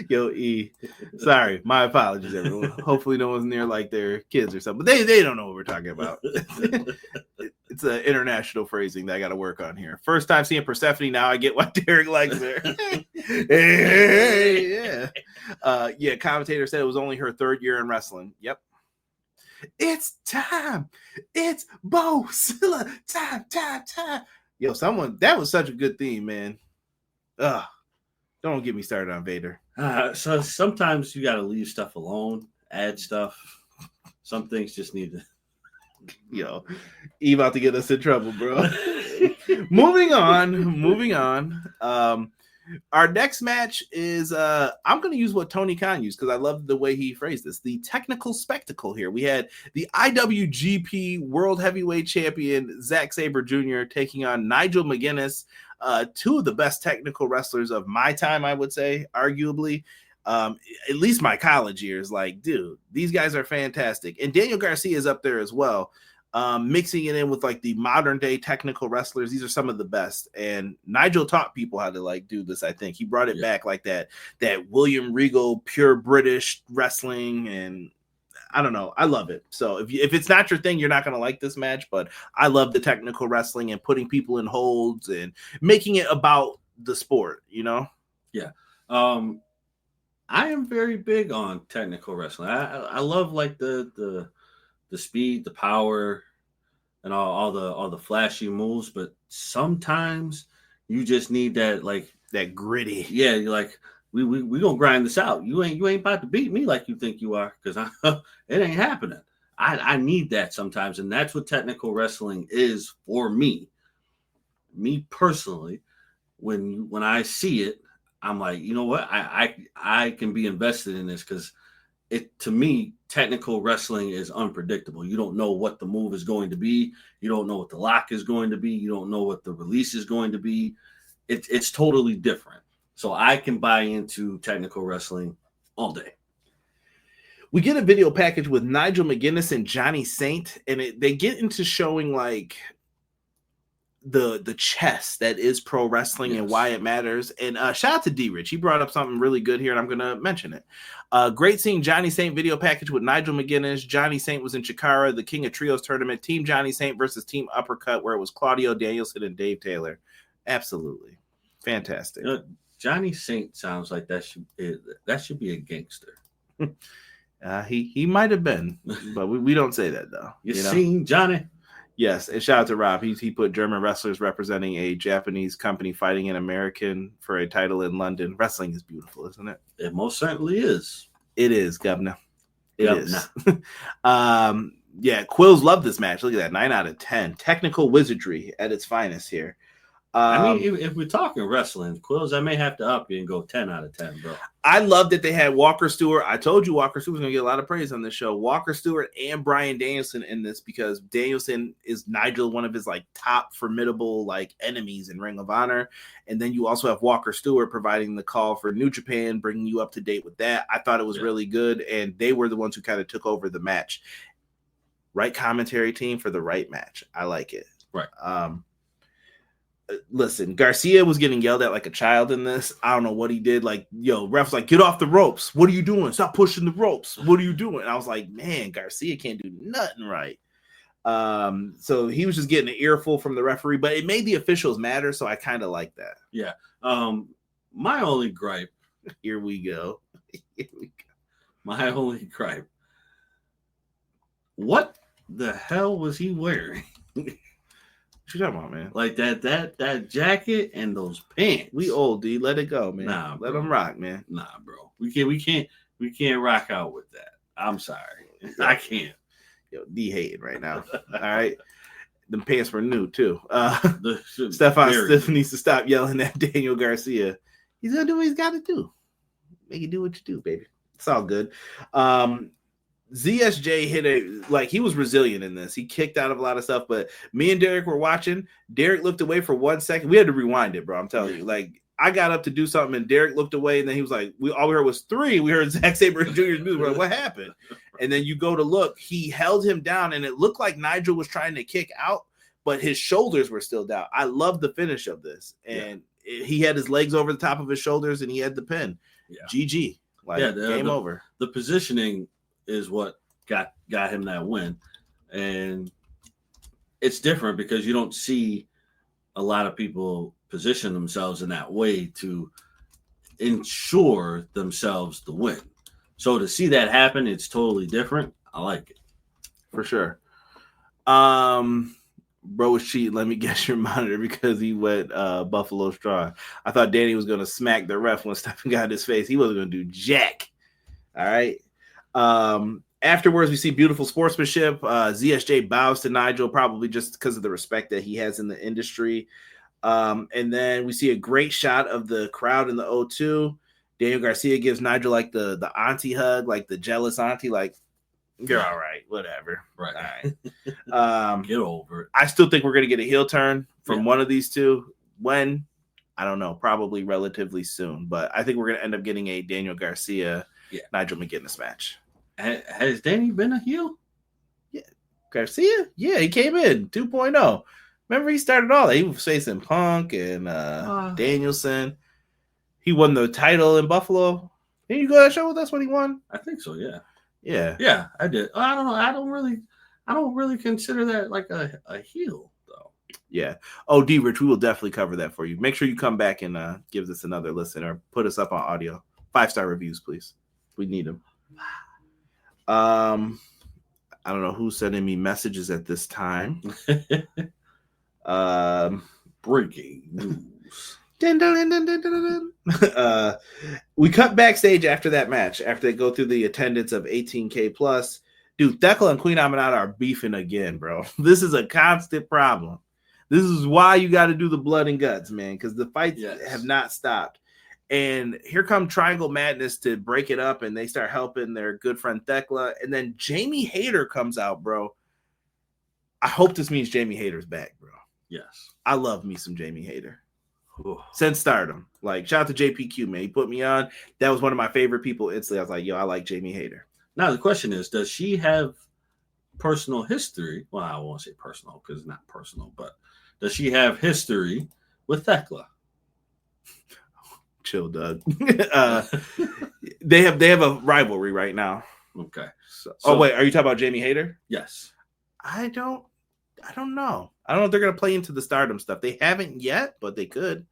Yo, E, sorry, my apologies, everyone. Hopefully, no one's near like their kids or something. But they don't know what we're talking about. It's an international phrasing that I got to work on here. First time seeing Persephone. Now I get why Derek likes her. Hey, yeah. Commentator said it was only her 3rd year in wrestling. Yep. It's time. It's Bozilla time. Yo, that was such a good theme, man. Don't get me started on Vader. So sometimes you got to leave stuff alone, add stuff. Some things just need to. Yo, Eve about to get us in trouble, bro. Moving on. Our next match is I'm going to use what Tony Khan used because I love the way he phrased this. The technical spectacle here. We had the IWGP World Heavyweight Champion Zack Sabre Jr. taking on Nigel McGuinness, 2 of the best technical wrestlers of my time, I would say, arguably. At least my college years. Like, dude, these guys are fantastic. And Daniel Garcia is up there as well. Mixing it in with like the modern day technical wrestlers. These are some of the best. And Nigel taught people how to like do this. I think he brought it back like that William Regal, pure British wrestling. And I don't know. I love it. So if it's not your thing, you're not going to like this match, but I love the technical wrestling and putting people in holds and making it about the sport, you know? Yeah. I am very big on technical wrestling. I love like the speed, the power, and all the flashy moves. But sometimes you just need that like that gritty. Yeah, you're like we gonna grind this out. You ain't about to beat me like you think you are because it ain't happening. I need that sometimes, and that's what technical wrestling is for me. Me personally, when I see it, I'm like, you know what? I can be invested in this because to me, technical wrestling is unpredictable. You don't know what the move is going to be. You don't know what the lock is going to be. You don't know what the release is going to be. It's totally different. So I can buy into technical wrestling all day. We get a video package with Nigel McGuinness and Johnny Saint, and they get into showing like the chess that is pro wrestling and why it matters. And shout out to D-Rich. He brought up something really good here, and I'm going to mention it. Great seeing Johnny Saint video package with Nigel McGuinness. Johnny Saint was in Chikara, the King of Trios tournament. Team Johnny Saint versus Team Uppercut, where it was Claudio Danielson and Dave Taylor. Absolutely. Fantastic. Johnny Saint sounds like that should be a gangster. He might have been, but we don't say that, though. You seen Johnny? Yes, and shout out to Rob. He put German wrestlers representing a Japanese company fighting an American for a title in London. Wrestling is beautiful, isn't it? It most certainly is. It is, Governor. It is. Yeah, Quills loved this match. Look at that, 9 out of 10. Technical wizardry at its finest here. I mean, if we're talking wrestling, Quills, I may have to up you and go 10 out of 10, bro. I love that they had Walker Stewart. I told you Walker Stewart was going to get a lot of praise on this show. Walker Stewart and Bryan Danielson in this, because Danielson is Nigel, one of his like top formidable like enemies in Ring of Honor. And then you also have Walker Stewart providing the call for New Japan, bringing you up to date with that. I thought it was really good, and they were the ones who kind of took over the match. Right commentary team for the right match. I like it. Right. Listen, Garcia was getting yelled at like a child in this. I don't know what he did. Like, ref's like, get off the ropes. What are you doing? Stop pushing the ropes. What are you doing? And I was like, man, Garcia can't do nothing right. So he was just getting an earful from the referee, but it made the officials matter. So I kind of like that. Yeah. My only gripe. Here we go. My only gripe. What the hell was he wearing? What you talking about, man? Like that jacket and those pants. We old, D. Let it go, man. Nah, let them rock, man. Nah, bro. We can't rock out with that. I'm sorry. I can't. Yo, D hating right now. All right. Them pants were new too. Stefan Stiff needs to stop yelling at Daniel Garcia. He's gonna do what he's gotta do. Make you do what you do, baby. It's all good. ZSJ he was resilient in this. He kicked out of a lot of stuff, but me and Derek were watching. Derek looked away for 1 second. We had to rewind it, bro. I'm telling you. Like, I got up to do something, and Derek looked away, and then he was like, all we heard was 3. We heard Zack Sabre Jr.'s music. We're like, what happened? And then you go to look. He held him down, and it looked like Nigel was trying to kick out, but his shoulders were still down. I love the finish of this. And he had his legs over the top of his shoulders, and he had the pin. Yeah. GG. Game over. The positioning is what got him that win. And it's different because you don't see a lot of people position themselves in that way to ensure themselves the win. So to see that happen, it's totally different. I like it. For sure. Bro was cheating. Let me guess your monitor because he went Buffalo Strong. I thought Danny was going to smack the ref when Stephen got in his face. He wasn't going to do jack. All right. Afterwards, we see beautiful sportsmanship. ZSJ bows to Nigel, probably just because of the respect that he has in the industry. And then we see a great shot of the crowd in the O2. Daniel Garcia gives Nigel like the auntie hug, like the jealous auntie, like, you're all right, whatever. Right. All right. Get over it. I still think we're going to get a heel turn from one of these two. When? I don't know. Probably relatively soon. But I think we're going to end up getting a Daniel Garcia, Nigel McGuinness match. Has Danny been a heel? Yeah. Garcia? Yeah, he came in 2.0. Remember, he started all that. He was facing Punk and Danielson. He won the title in Buffalo. Didn't you go to that show with us when he won? I think so, yeah. Yeah, I did. I don't know. I don't really consider that like a heel, though. Yeah. Oh, D Rich, we will definitely cover that for you. Make sure you come back and give this another listen or put us up on audio. 5-star reviews, please. We need them. I don't know who's sending me messages at this time. Breaking news. We cut backstage after that match, after they go through the attendance of 18K plus. Dude, Thekla and Queen Aminata are beefing again, bro. This is a constant problem. This is why you got to do the blood and guts, man, because the fights have not stopped. And here come Triangle Madness to break it up, and they start helping their good friend Thekla. And then Jamie Hayter comes out, bro. I hope this means Jamie Hayter's back, bro. Yes. I love me some Jamie Hayter. Since Stardom. Like, shout out to JPQ, man. He put me on. That was one of my favorite people instantly. I was like, yo, I like Jamie Hayter. Now, the question is, does she have personal history? Well, I won't say personal because it's not personal, but does she have history with Thekla? Chill, Doug. They have a rivalry right now. Okay. So, wait, are you talking about Jamie Hayter? Yes. I don't know. I don't know if they're gonna play into the Stardom stuff. They haven't yet, but they could.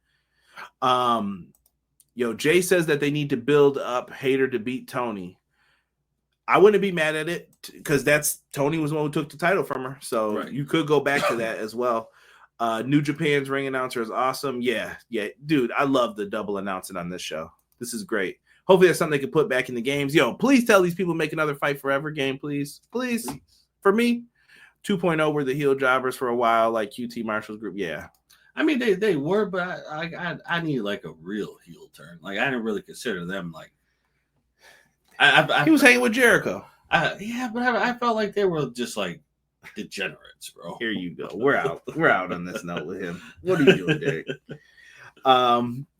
Jay says that they need to build up Hayter to beat Tony. I wouldn't be mad at it because Tony was the one who took the title from her. So You could go back to that as well. New Japan's ring announcer is awesome. Yeah, dude, I love the double announcing on this show. This is great. Hopefully that's something they can put back in the games. Yo, please tell these people make another Fight Forever game, please. Please. For me, 2.0 were the heel jobbers for a while, like QT Marshall's group. Yeah. I mean, they were, but I need like a real heel turn. Like, I didn't really consider them like. He was hanging with Jericho. Yeah, but I felt like they were just like degenerates, bro. Here you go. We're out. We're out on this note with him. What are you doing, Derek?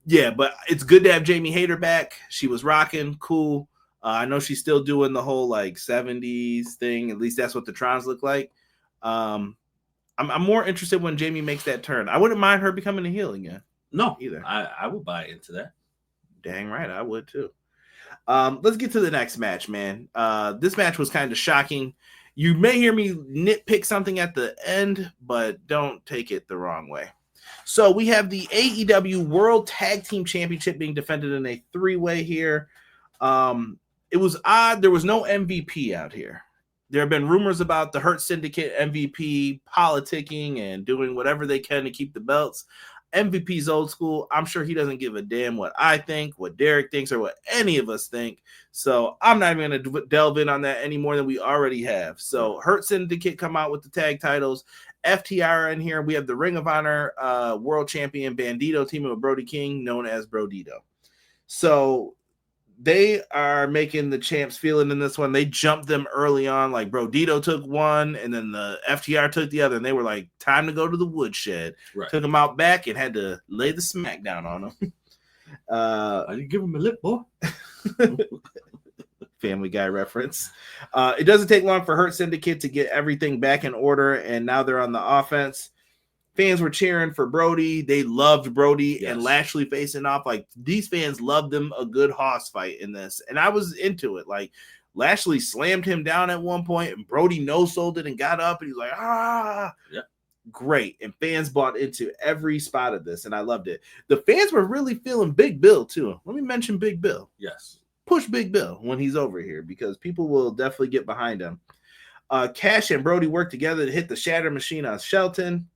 Yeah, but it's good to have Jamie Hayter back. She was rocking, cool. I know she's still doing the whole like 70s thing. At least that's what the Trons look like. I'm more interested when Jamie makes that turn. I wouldn't mind her becoming a heel again. No, either. I would buy into that. Dang right, I would too. Let's get to the next match, man. This match was kind of shocking. You may hear me nitpick something at the end, but don't take it the wrong way. So we have the AEW World Tag Team Championship being defended in a 3-way here. It was odd. There was no MVP out here. There have been rumors about the Hurt Syndicate MVP politicking and doing whatever they can to keep the belts. MVP's old school. I'm sure he doesn't give a damn what I think, what Derek thinks, or what any of us think. So I'm not even going to delve in on that any more than we already have. So Hurt Syndicate come out with the tag titles. FTR in here. We have the Ring of Honor World Champion Bandito teaming with Brody King, known as Brodito. So they are making the champs feeling in this one. They jumped them early on. Like Brodito took one, and then the FTR took the other, and they were like, time to go to the woodshed. Right. Took them out back and had to lay the smack down on them. I didn't give him a lip, boy. Family Guy reference. It doesn't take long for Hurt Syndicate to get everything back in order, and now they're on the offense. Fans were cheering for Brody. They loved Brody and Lashley facing off. Like, these fans loved them a good hoss fight in this. And I was into it. Like, Lashley slammed him down at one point, and Brody no-sold it and got up, and he's like, ah. Yeah. Great. And fans bought into every spot of this, and I loved it. The fans were really feeling Big Bill, too. Let me mention Big Bill. Yes. Push Big Bill when he's over here, because people will definitely get behind him. Cash and Brody worked together to hit the Shatter Machine on Shelton.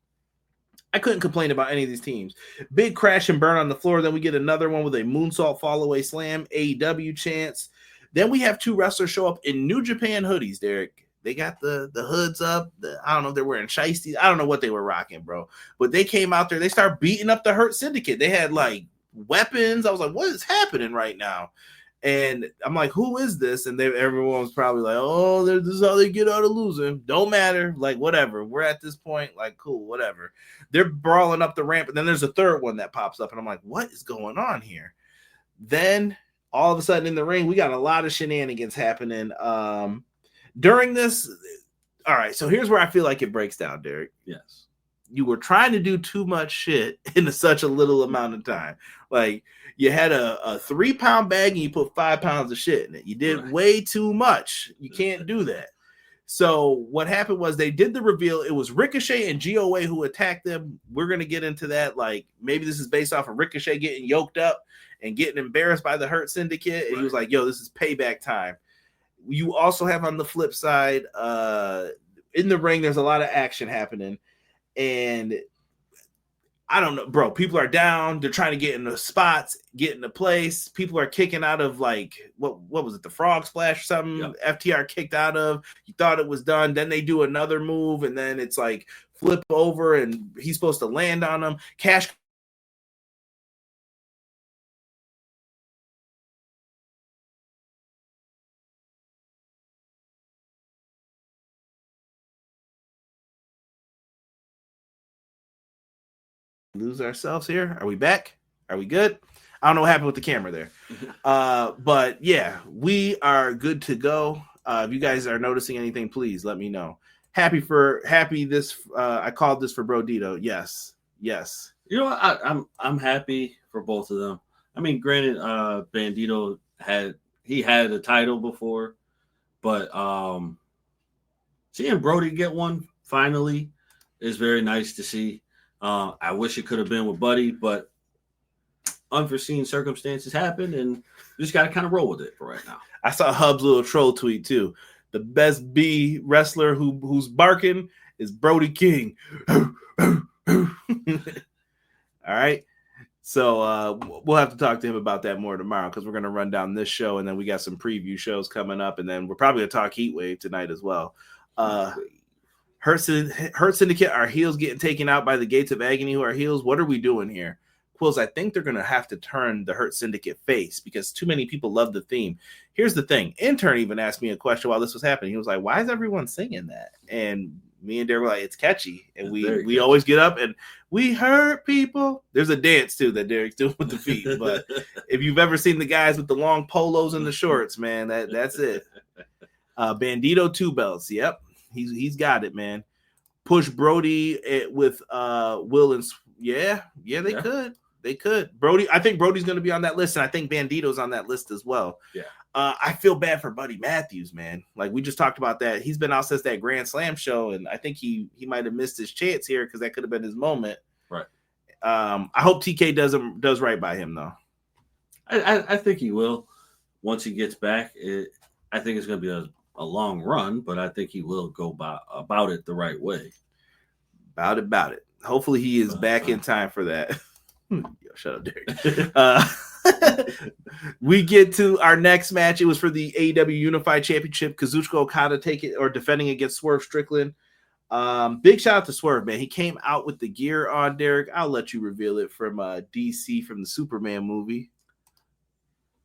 I couldn't complain about any of these teams. Big crash and burn on the floor. Then we get another one with a moonsault fall away slam, AEW chants. Then we have two wrestlers show up in New Japan hoodies, Derek. They got the hoods up. I don't know if they're wearing shiesties. I don't know what they were rocking, bro. But they came out there. They started beating up the Hurt Syndicate. They had like weapons. I was like, what is happening right now? And I'm like, who is this? And everyone was probably like, oh, this is how they get out of losing. Don't matter. Like, whatever. We're at this point. Like, cool, whatever. They're brawling up the ramp. And then there's a third one that pops up. And I'm like, what is going on here? Then all of a sudden in the ring, we got a lot of shenanigans happening. During this, all right, so here's where I feel like it breaks down, Derek. Yes. You were trying to do too much shit in such a little amount of time. Like, you had a 3-pound bag and you put 5 pounds of shit in it. You did way too much. You can't do that. So what happened was they did the reveal. It was Ricochet and GOA who attacked them. We're going to get into that. Like, maybe this is based off of Ricochet getting yoked up and getting embarrassed by the Hurt Syndicate. And he was like, yo, this is payback time. You also have on the flip side, in the ring, there's a lot of action happening. And I don't know, bro. People are down. They're trying to get in the spots, get into place. People are kicking out of, like, what was it? The frog splash or something? Yep. FTR kicked out of. You thought it was done. Then they do another move, and then it's like flip over, and he's supposed to land on them. Cash Lose ourselves here. Are we back? Are we good? I don't know what happened with the camera there. But yeah, we are good to go. If you guys are noticing anything, please let me know. Happy this. I called this for Brodito. Yes. You know what? I'm happy for both of them. I mean, granted, Bandito had a title before, but seeing Brody get one finally is very nice to see. I wish it could have been with Buddy, but unforeseen circumstances happened, and you just got to kind of roll with it for right now. I saw Hub's little troll tweet too. The best B wrestler who's barking is Brody King. All right. So we'll have to talk to him about that more tomorrow because we're going to run down this show, and then we got some preview shows coming up, and then we're probably going to talk Heatwave tonight as well. Hurt Syndicate, our heels getting taken out by the Gates of Agony, who are heels. What are we doing here? Quills, I think they're going to have to turn the Hurt Syndicate face because too many people love the theme. Here's the thing. Intern even asked me a question while this was happening. He was like, why is everyone singing that? And me and Derek were like, it's catchy. And we always get up and we hurt people. There's a dance too that Derek's doing with the feet. But if you've ever seen the guys with the long polos and the shorts, man, that's it. Bandito 2 belts. Yep. He's got it, man. Push Brody with Will and they could. They could. Brody, I think Brody's going to be on that list, and I think Bandito's on that list as well. Yeah. I feel bad for Buddy Matthews, man. Like we just talked about that. He's been out since that Grand Slam show, and I think he might have missed his chance here because that could have been his moment. Right. I hope TK does right by him though. I think he will once he gets back. I think it's going to be a long run, but I think he will go about it the right way. About it. Hopefully he is back in time for that. Yo, shut up, Derek. We get to our next match. It was for the AEW Unified Championship. Kazuchika Okada defending against Swerve Strickland. Big shout out to Swerve, man. He came out with the gear on, Derek. I'll let you reveal it from DC from the Superman movie.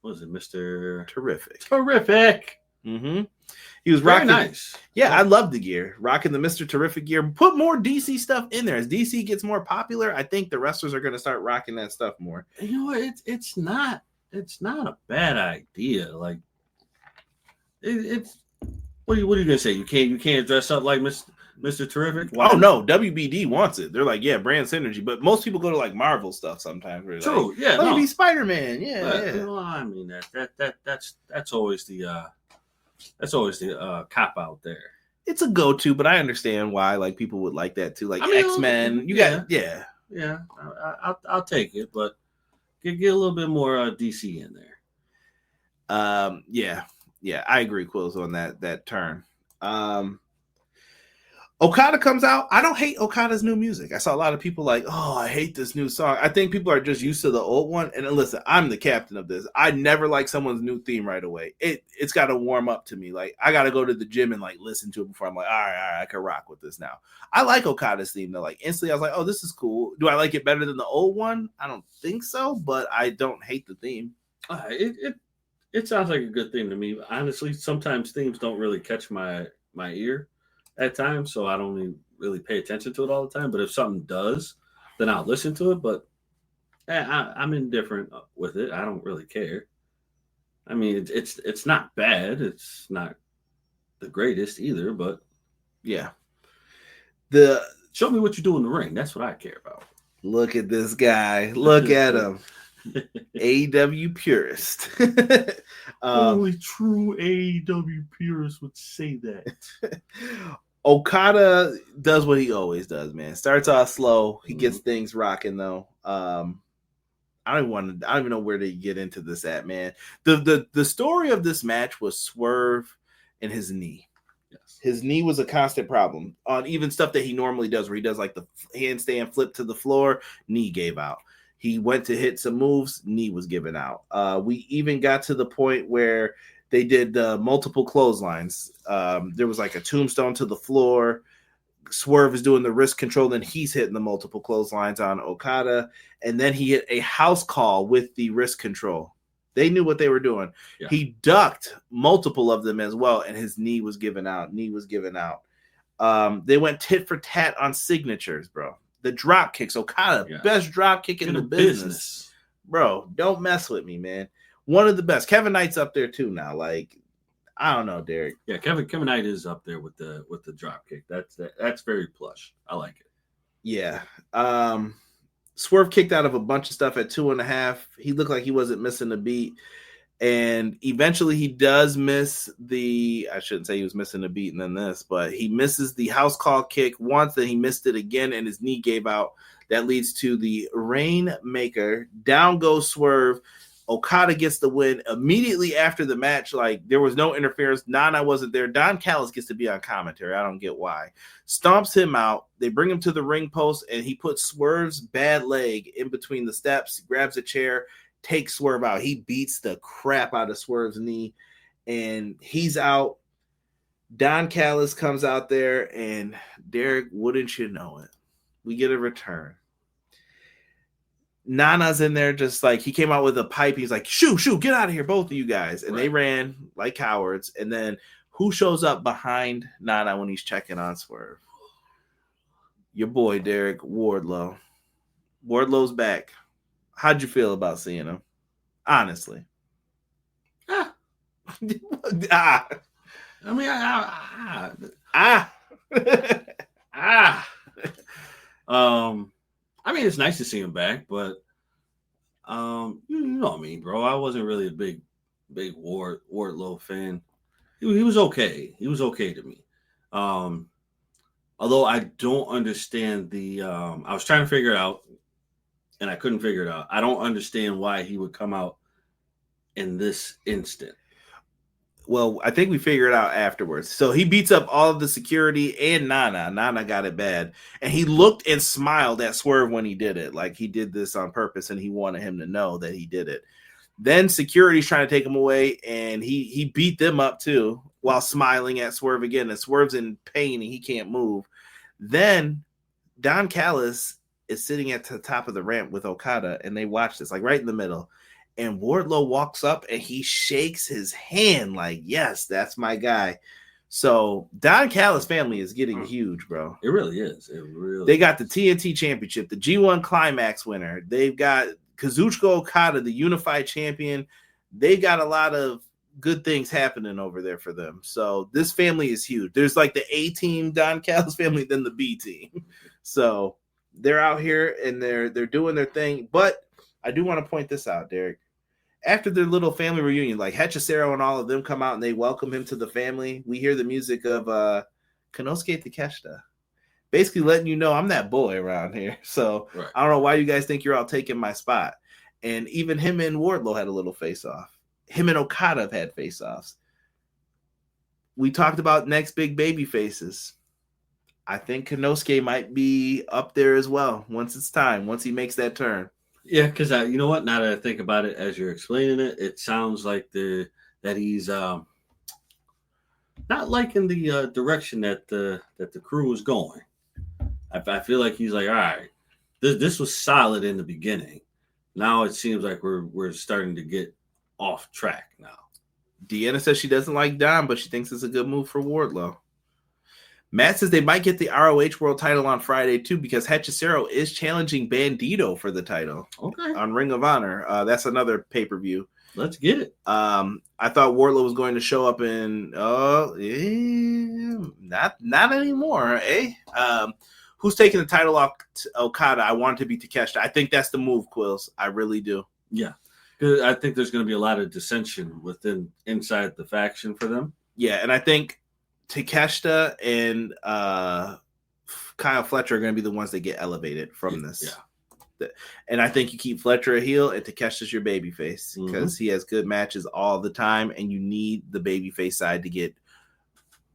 What was it, Mr. Terrific? Mm-hmm. He was rocking. Very nice. Yeah, I love the gear. Rocking the Mr. Terrific gear. Put more DC stuff in there. As DC gets more popular, I think the wrestlers are going to start rocking that stuff more. You know what? It's not a bad idea. Like it's what are you gonna say? You can't dress up like Mr. Terrific? Why? Oh no, WBD wants it. They're like, yeah, brand synergy. But most people go to like Marvel stuff sometimes. True, like, yeah. Let me be Spider-Man. Yeah. Well, I mean that's always the cop out there. It's a go-to, but I understand why like people would like that too. Like X-Men, yeah. I'll take it, but get a little bit more DC in there. Yeah, I agree, Quills, on that turn. Okada comes out. I don't hate Okada's new music. I saw a lot of people like, oh, I hate this new song. I think people are just used to the old one. And listen, I'm the captain of this. I never like someone's new theme right away. It's got to warm up to me. Like I got to go to the gym and like listen to it before I'm like, all right, I can rock with this now. I like Okada's theme though. Like instantly, I was like, oh, this is cool. Do I like it better than the old one? I don't think so, but I don't hate the theme. It sounds like a good theme to me. Honestly, sometimes themes don't really catch my ear at times, so I don't really pay attention to it all the time. But if something does, then I'll listen to it. But I'm indifferent with it. I don't really care. I mean, it's not bad. It's not the greatest either. But yeah, show me what you do in the ring. That's what I care about. Look at this guy. Look at him. AEW purist. Only true AEW purists would say that. Okada does what he always does, man. Starts off slow. He gets things rocking though. I don't even know where to get into this at, man. The story of this match was Swerve and his knee. Yes. His knee was a constant problem on even stuff that he normally does, where he does like the handstand flip to the floor, knee gave out. He went to hit some moves, knee was given out. We even got to the point where they did multiple clotheslines. There was like a tombstone to the floor. Swerve is doing the wrist control, and he's hitting the multiple clotheslines on Okada. And then he hit a house call with the wrist control. They knew what they were doing. Yeah. He ducked multiple of them as well, and his knee was given out. They went tit for tat on signatures, bro. The drop kicks. Okada, best drop kick in the business. Bro, don't mess with me, man. One of the best. Kevin Knight's up there too now. Like, I don't know, Derek. Yeah, Kevin Knight is up there with the drop kick. That's very plush. I like it. Yeah. Swerve kicked out of a bunch of stuff at 2.5. He looked like he wasn't missing a beat. And eventually he does miss I shouldn't say he was missing a beat and then this, but he misses the house call kick once, then he missed it again and his knee gave out. That leads to the Rainmaker. Down goes Swerve. Okada gets the win immediately after the match. Like, there was no interference. Nana wasn't there. Don Callis gets to be on commentary. I don't get why. Stomps him out. They bring him to the ring post, and he puts Swerve's bad leg in between the steps, grabs a chair, takes Swerve out. He beats the crap out of Swerve's knee, and he's out. Don Callis comes out there, and Derek, wouldn't you know it, we get a return. Nana's in there just like, he came out with a pipe. He's like, shoo, get out of here, both of you guys. And They ran like cowards. And then who shows up behind Nana when he's checking on Swerve? Your boy, Derek Wardlow. Wardlow's back. How'd you feel about seeing him? Honestly. I mean, I mean, it's nice to see him back, but you know what I mean, bro. I wasn't really a big Wardlow fan. He was okay. He was okay to me. Although I don't understand I was trying to figure it out, and I couldn't figure it out. I don't understand why he would come out in this instant. Well, I think we figured it out afterwards. So he beats up all of the security and Nana. Nana got it bad. And he looked and smiled at Swerve when he did it. Like he did this on purpose and he wanted him to know that he did it. Then security's trying to take him away and he beat them up too while smiling at Swerve again. And Swerve's in pain and he can't move. Then Don Callis is sitting at the top of the ramp with Okada and they watch this, like right in the middle. And Wardlow walks up and he shakes his hand like, yes, that's my guy. So Don Callis family is getting huge, bro. It really is. They got the TNT Championship, the G1 Climax winner. They've got Kazuchika Okada, the unified champion. They got a lot of good things happening over there for them. So this family is huge. There's like the A team Don Callis family, then the B team. So they're out here and they're doing their thing. But I do want to point this out, Derek. After their little family reunion, like Hechicero and all of them come out and they welcome him to the family, we hear the music of Konosuke Takeshita, basically letting you know I'm that boy around here. So I don't know why you guys think you're all taking my spot. And even him and Wardlow had a little face-off. Him and Okada have had face-offs. We talked about next big baby faces. I think Konosuke might be up there as well once it's time, once he makes that turn. Yeah, because you know what? Now that I think about it, as you're explaining it, it sounds like that he's not liking the direction that the crew is going. I feel like he's like, all right, this was solid in the beginning. Now it seems like we're starting to get off track now. Deanna says she doesn't like Dom, but she thinks it's a good move for Wardlow. Matt says they might get the ROH World title on Friday, too, because Hechicero is challenging Bandito for the title on Ring of Honor. That's another pay-per-view. Let's get it. I thought Wardlow was going to show up in not anymore, eh? Who's taking the title off Okada? I want it to be Takeshita. I think that's the move, Quills. I really do. Yeah. I think there's going to be a lot of dissension inside the faction for them. Yeah, and I think Takeshita and Kyle Fletcher are going to be the ones that get elevated from this. Yeah. And I think you keep Fletcher a heel and Takeshita's your babyface because he has good matches all the time and you need the babyface side to get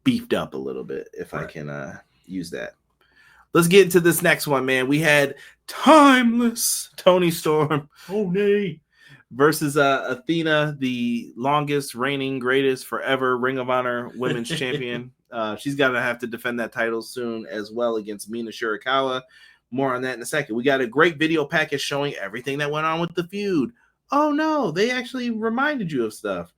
beefed up a little bit, if I can use that. Let's get into this next one, man. We had Timeless Toni Storm. Versus Athena, the longest reigning, greatest forever Ring of Honor Women's Champion. She's going to have to defend that title soon as well against Mina Shirakawa. More on that in a second. We got a great video package showing everything that went on with the feud. Oh, no, they actually reminded you of stuff.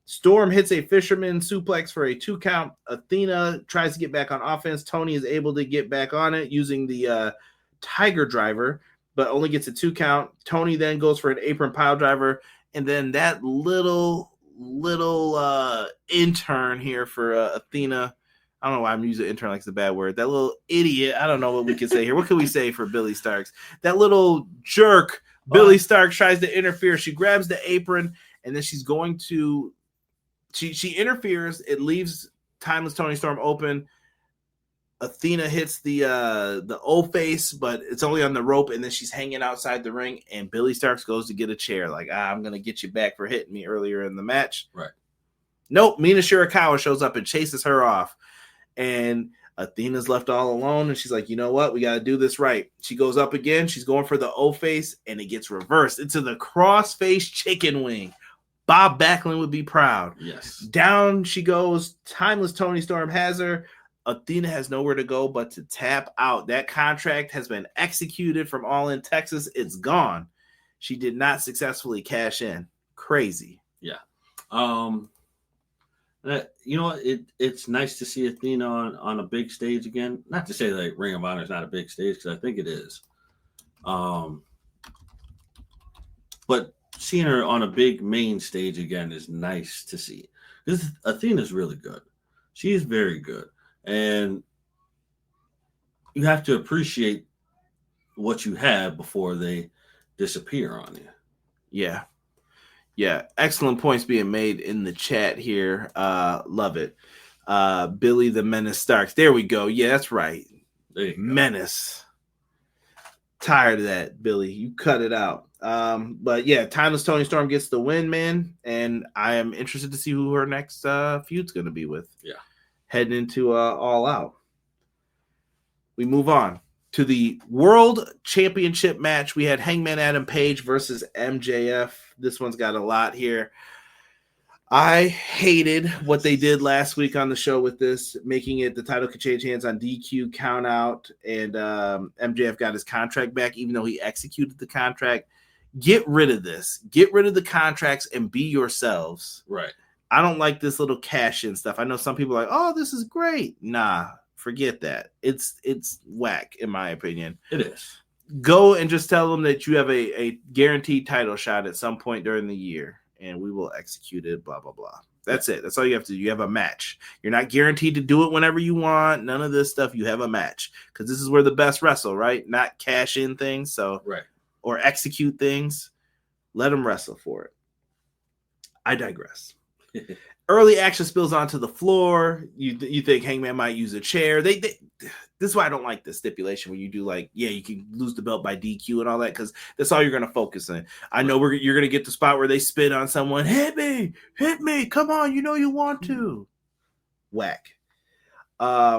Storm hits a fisherman suplex for a 2 count. Athena tries to get back on offense. Toni is able to get back on it using the Tiger Driver, but only gets a 2 count. Tony then goes for an apron pile driver, and then that little intern here for Athena. I don't know why I'm using intern like it's a bad word. That little idiot. I don't know what we can say here. What can we say for Billy Starks? That little jerk. Billy Starks tries to interfere. She grabs the apron, and then she's going to. She interferes. It leaves Timeless Toni Storm open. Athena hits the O face, but it's only on the rope, and then she's hanging outside the ring, and Billy Starks goes to get a chair, like, I'm going to get you back for hitting me earlier in the match. Right. Nope, Mina Shirakawa shows up and chases her off, and Athena's left all alone, and she's like, you know what? We got to do this right. She goes up again. She's going for the O face, and it gets reversed into the cross-face chicken wing. Bob Backlund would be proud. Yes. Down she goes. Timeless Toni Storm has her. Athena has nowhere to go but to tap out. That contract has been executed from All In Texas. It's gone. She did not successfully cash in. Crazy. Yeah. You know what? It's nice to see Athena on a big stage again. Not to say like Ring of Honor is not a big stage, because I think it is. But seeing her on a big main stage again is nice to see. Because Athena's really good. She's very good. And you have to appreciate what you have before they disappear on you. Yeah. Yeah. Excellent points being made in the chat here. Love it. Billy the Menace Starks. There we go. Yeah, that's right. Menace. Tired of that, Billy. You cut it out. But yeah, Timeless Toni Storm gets the win, man. And I am interested to see who her next feud's going to be with. Yeah. Heading into All Out. We move on to the World Championship match. We had Hangman Adam Page versus MJF. This one's got a lot here. I hated what they did last week on the show with this, making it the title could change hands on DQ count out, and MJF got his contract back, even though he executed the contract. Get rid of this. Get rid of the contracts and be yourselves. Right. I don't like this little cash-in stuff. I know some people are like, oh, this is great. Nah, forget that. It's whack, in my opinion. It is. Go and just tell them that you have a guaranteed title shot at some point during the year, and we will execute it, blah, blah, blah. That's it. That's all you have to do. You have a match. You're not guaranteed to do it whenever you want. None of this stuff. You have a match, because this is where the best wrestle, right? Not cash in things. So, right. Or execute things. Let them wrestle for it. I digress. Early action spills onto the floor. You think Hangman might use a chair. This is why I don't like this stipulation when you do like, yeah, you can lose the belt by DQ and all that, because that's all you're going to focus on. I know you're going to get the spot where they spit on someone. Hit me. Come on, you know you want to. Whack. At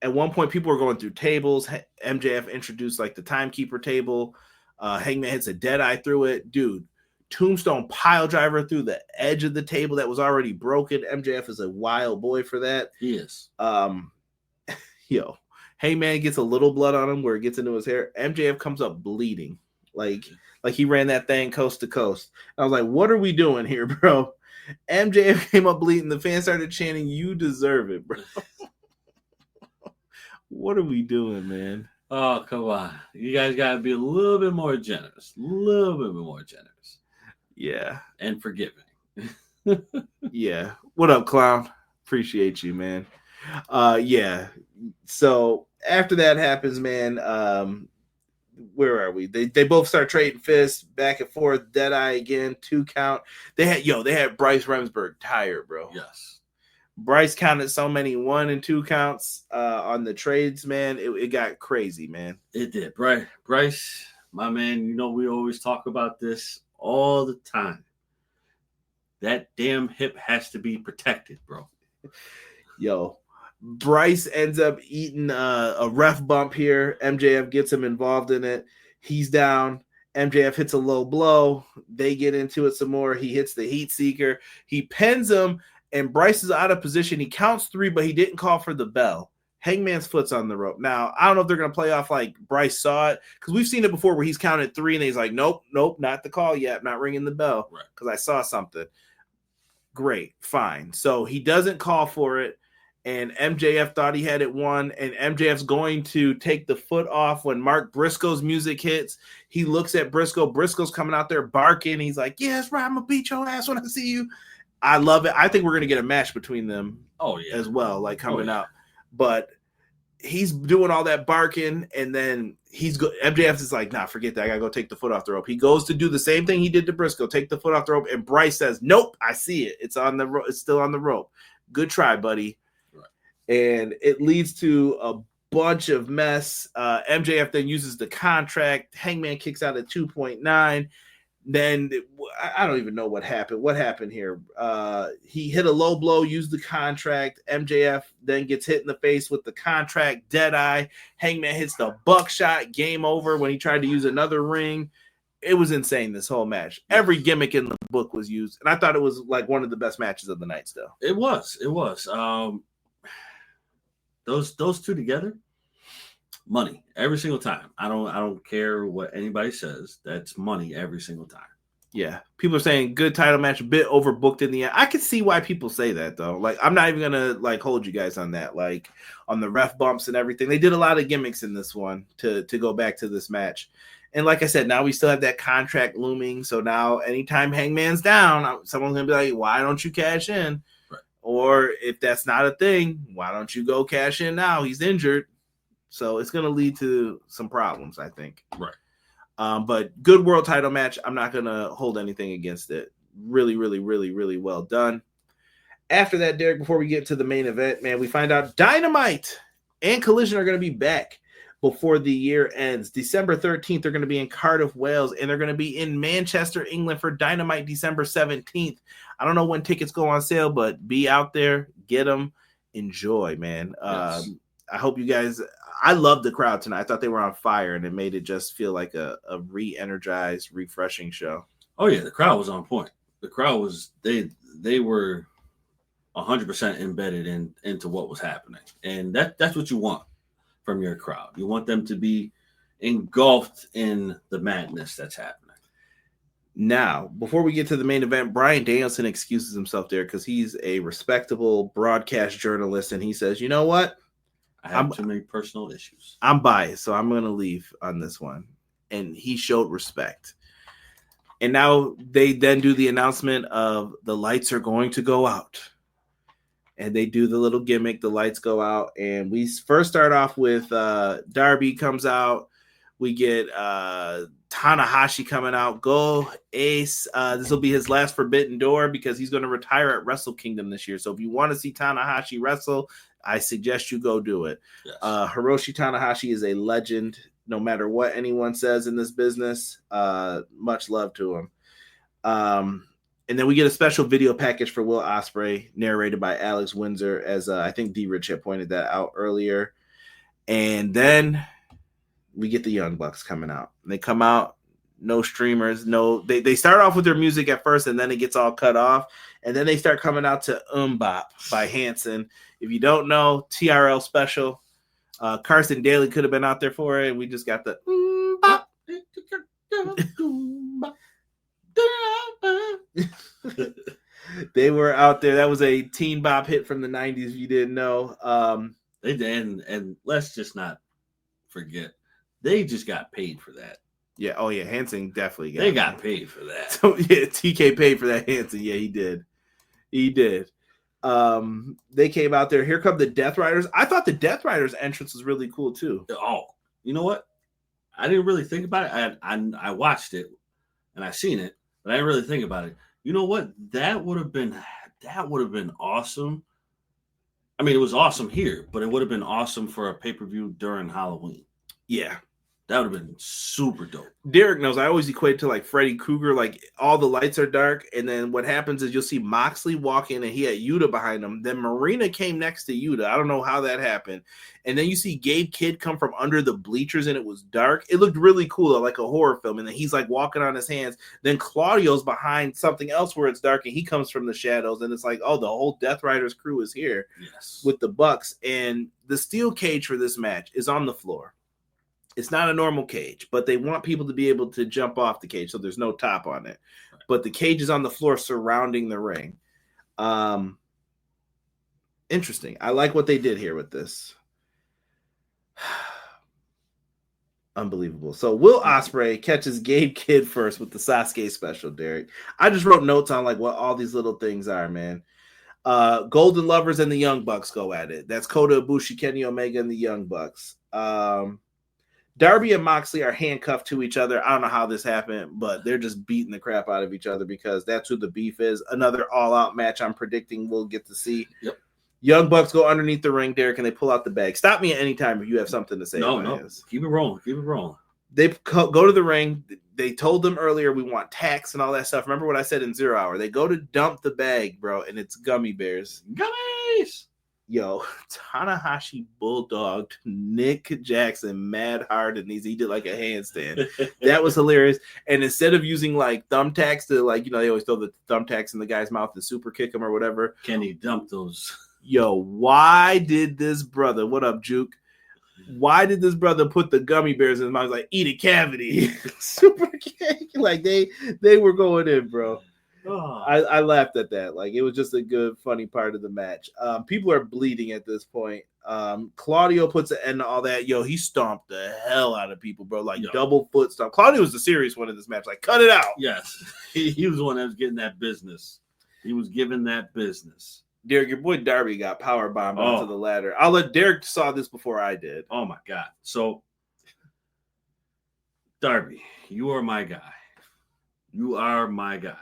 one point, people were going through tables. MJF introduced like the timekeeper table. Hangman hits a dead eye through it. Dude. Tombstone pile driver through the edge of the table that was already broken. MJF is a wild boy for that. He is. Hangman gets a little blood on him where it gets into his hair. MJF comes up bleeding. Like he ran that thing coast to coast. I was like, what are we doing here, bro? MJF came up bleeding. The fans started chanting, you deserve it, bro. What are we doing, man? Oh, come on. You guys got to be a little bit more generous. Yeah. And forgiving. Yeah. What up, clown? Appreciate you, man. Yeah. So after that happens, man, where are we? They both start trading fists back and forth. Deadeye again, 2 count. They had Bryce Remsburg tired, bro. Yes. Bryce counted so many 1 and 2 counts on the trades, man. It got crazy, man. It did. Bryce, my man, you know we always talk about this all the time. That damn hip has to be protected, bro. Yo, Bryce ends up eating a ref bump here. MJF gets him involved in it. He's down. MJF hits a low blow. They get into it some more. He hits the heat seeker. He pins him, and Bryce is out of position. He counts 3, but he didn't call for the bell. Hangman's foot's on the rope. Now, I don't know if they're going to play off like Bryce saw it, because we've seen it before where he's counted 3 and he's like, nope, not the call yet. I'm not ringing the bell because I saw something. Great, fine. So he doesn't call for it, and MJF thought he had it won, and MJF's going to take the foot off when Mark Briscoe's music hits. He looks at Briscoe. Briscoe's coming out there barking. He's like, yeah, that's right. I'm going to beat your ass when I see you. I love it. I think we're going to get a match between them as well, like coming out. But he's doing all that barking, and then MJF is like, nah, forget that. I got to go take the foot off the rope. He goes to do the same thing he did to Briscoe, take the foot off the rope, and Bryce says, nope, I see it. It's on the it's still on the rope. Good try, buddy. And it leads to a bunch of mess. MJF then uses the contract. Hangman kicks out at 2.9. Then I don't even know what happened. What happened here? He hit a low blow, used the contract. MJF then gets hit in the face with the contract. Deadeye. Hangman hits the buckshot. Game over when he tried to use another ring. It was insane, this whole match. Every gimmick in the book was used. And I thought it was like one of the best matches of the night still. It was. Those two together, money every single time. I don't care what anybody says. That's money every single time. Yeah, people are saying good title match, a bit overbooked in the end. I can see why people say that though. Like, I'm not even gonna like hold you guys on that. Like on the ref bumps and everything, they did a lot of gimmicks in this one to go back to this match. And like I said, now we still have that contract looming. So now anytime Hangman's down, someone's gonna be like, why don't you cash in? Or if that's not a thing, why don't you go cash in now? He's injured. So it's going to lead to some problems, I think. Right. But good world title match. I'm not going to hold anything against it. Really, really, really, really well done. After that, Derek, before we get to the main event, man, we find out Dynamite and Collision are going to be back before the year ends. December 13th, they're going to be in Cardiff, Wales, and they're going to be in Manchester, England for Dynamite December 17th. I don't know when tickets go on sale, but be out there, get them, enjoy, man. Yes. I hope you guys, I love the crowd tonight. I thought they were on fire, and it made it just feel like a re-energized, refreshing show. Oh, yeah, the crowd was on point. The crowd was, they were 100% embedded into what was happening. And that's what you want from your crowd. You want them to be engulfed in the madness that's happening. Now, before we get to the main event, Bryan Danielson excuses himself there because he's a respectable broadcast journalist, and he says, you know what? I have too many personal issues. I'm biased, so I'm going to leave on this one. And he showed respect. And now they then do the announcement of the lights are going to go out. And they do the little gimmick, the lights go out. And we first start off with Darby comes out. We get Tanahashi coming out. Go Ace. This will be his last Forbidden Door because he's going to retire at Wrestle Kingdom this year. So if you want to see Tanahashi wrestle, I suggest you go do it. Yes. Hiroshi Tanahashi is a legend, no matter what anyone says in this business. Much love to him. And then we get a special video package for Will Ospreay, narrated by Alex Windsor, as I think D-Rich had pointed that out earlier. And then we get the Young Bucks coming out. They come out, no streamers, they start off with their music at first, and then it gets all cut off. And then they start coming out to Bop by Hanson. If you don't know, TRL special. Carson Daly could have been out there for it, and we just got the Bop. They were out there. That was a Teen Bop hit from the 90s, if you didn't know. They did, and let's just not forget, they just got paid for that. Yeah. Oh, yeah. Hanson definitely got paid for that. So, yeah, TK paid for that Hanson. Yeah, he did. He did. They came out there. Here come the Death Riders. I thought the Death Riders entrance was really cool, too. Oh, you know what? I didn't really think about it. I watched it, and I seen it, but I didn't really think about it. You know what? That would have been awesome. I mean, it was awesome here, but it would have been awesome for a pay-per-view during Halloween. Yeah. That would have been super dope. Derek knows I always equate to like Freddy Krueger, like all the lights are dark, and then what happens is you'll see Moxley walk in and he had Yuta behind him. Then Marina came next to Yuta. I don't know how that happened. And then you see Gabe Kidd come from under the bleachers and it was dark. It looked really cool, though, like a horror film. And then he's like walking on his hands. Then Claudio's behind something else where it's dark and he comes from the shadows. And it's like, oh, the whole Death Riders crew is here. Yes. With the Bucks. And the steel cage for this match is on the floor. It's not a normal cage, but they want people to be able to jump off the cage, so there's no top on it. Right. But the cage is on the floor surrounding the ring. Interesting. I like what they did here with this. Unbelievable. So Will Ospreay catches Gabe Kidd first with the Sasuke special, Derek. I just wrote notes on like what all these little things are, man. Golden Lovers and the Young Bucks go at it. That's Kota Ibushi, Kenny Omega, and the Young Bucks. Darby and Moxley are handcuffed to each other. I don't know how this happened, but they're just beating the crap out of each other because that's who the beef is. Another all-out match I'm predicting we'll get to see. Yep. Young Bucks go underneath the ring, Derek, and they pull out the bag. Stop me at any time if you have something to say. No. Keep it rolling. They go to the ring. They told them earlier we want tax and all that stuff. Remember what I said in 0 Hour? They go to dump the bag, bro, and it's gummy bears. Gummies! Yo, Tanahashi bulldogged Nick Jackson mad hard, and he did like a handstand. That was hilarious. And instead of using like thumbtacks to like, they always throw the thumbtacks in the guy's mouth to super kick him or whatever. Kenny dumped those. Yo, why did this brother? What up, Juke? Why did this brother put the gummy bears in his mouth? Like, eat a cavity. Super kick. Like they were going in, bro. Oh. I laughed at that. Like, it was just a good, funny part of the match. People are bleeding at this point. Claudio puts an end to all that. Yo, he stomped the hell out of people, bro. Like, double foot stomp. Claudio was the serious one in this match. Like, cut it out. Yes. He was the one that was getting that business. He was giving that business. Derek, your boy Darby got power bombed onto the ladder. I'll let Derek saw this before I did. Oh my God. So, Darby, you are my guy. You are my guy.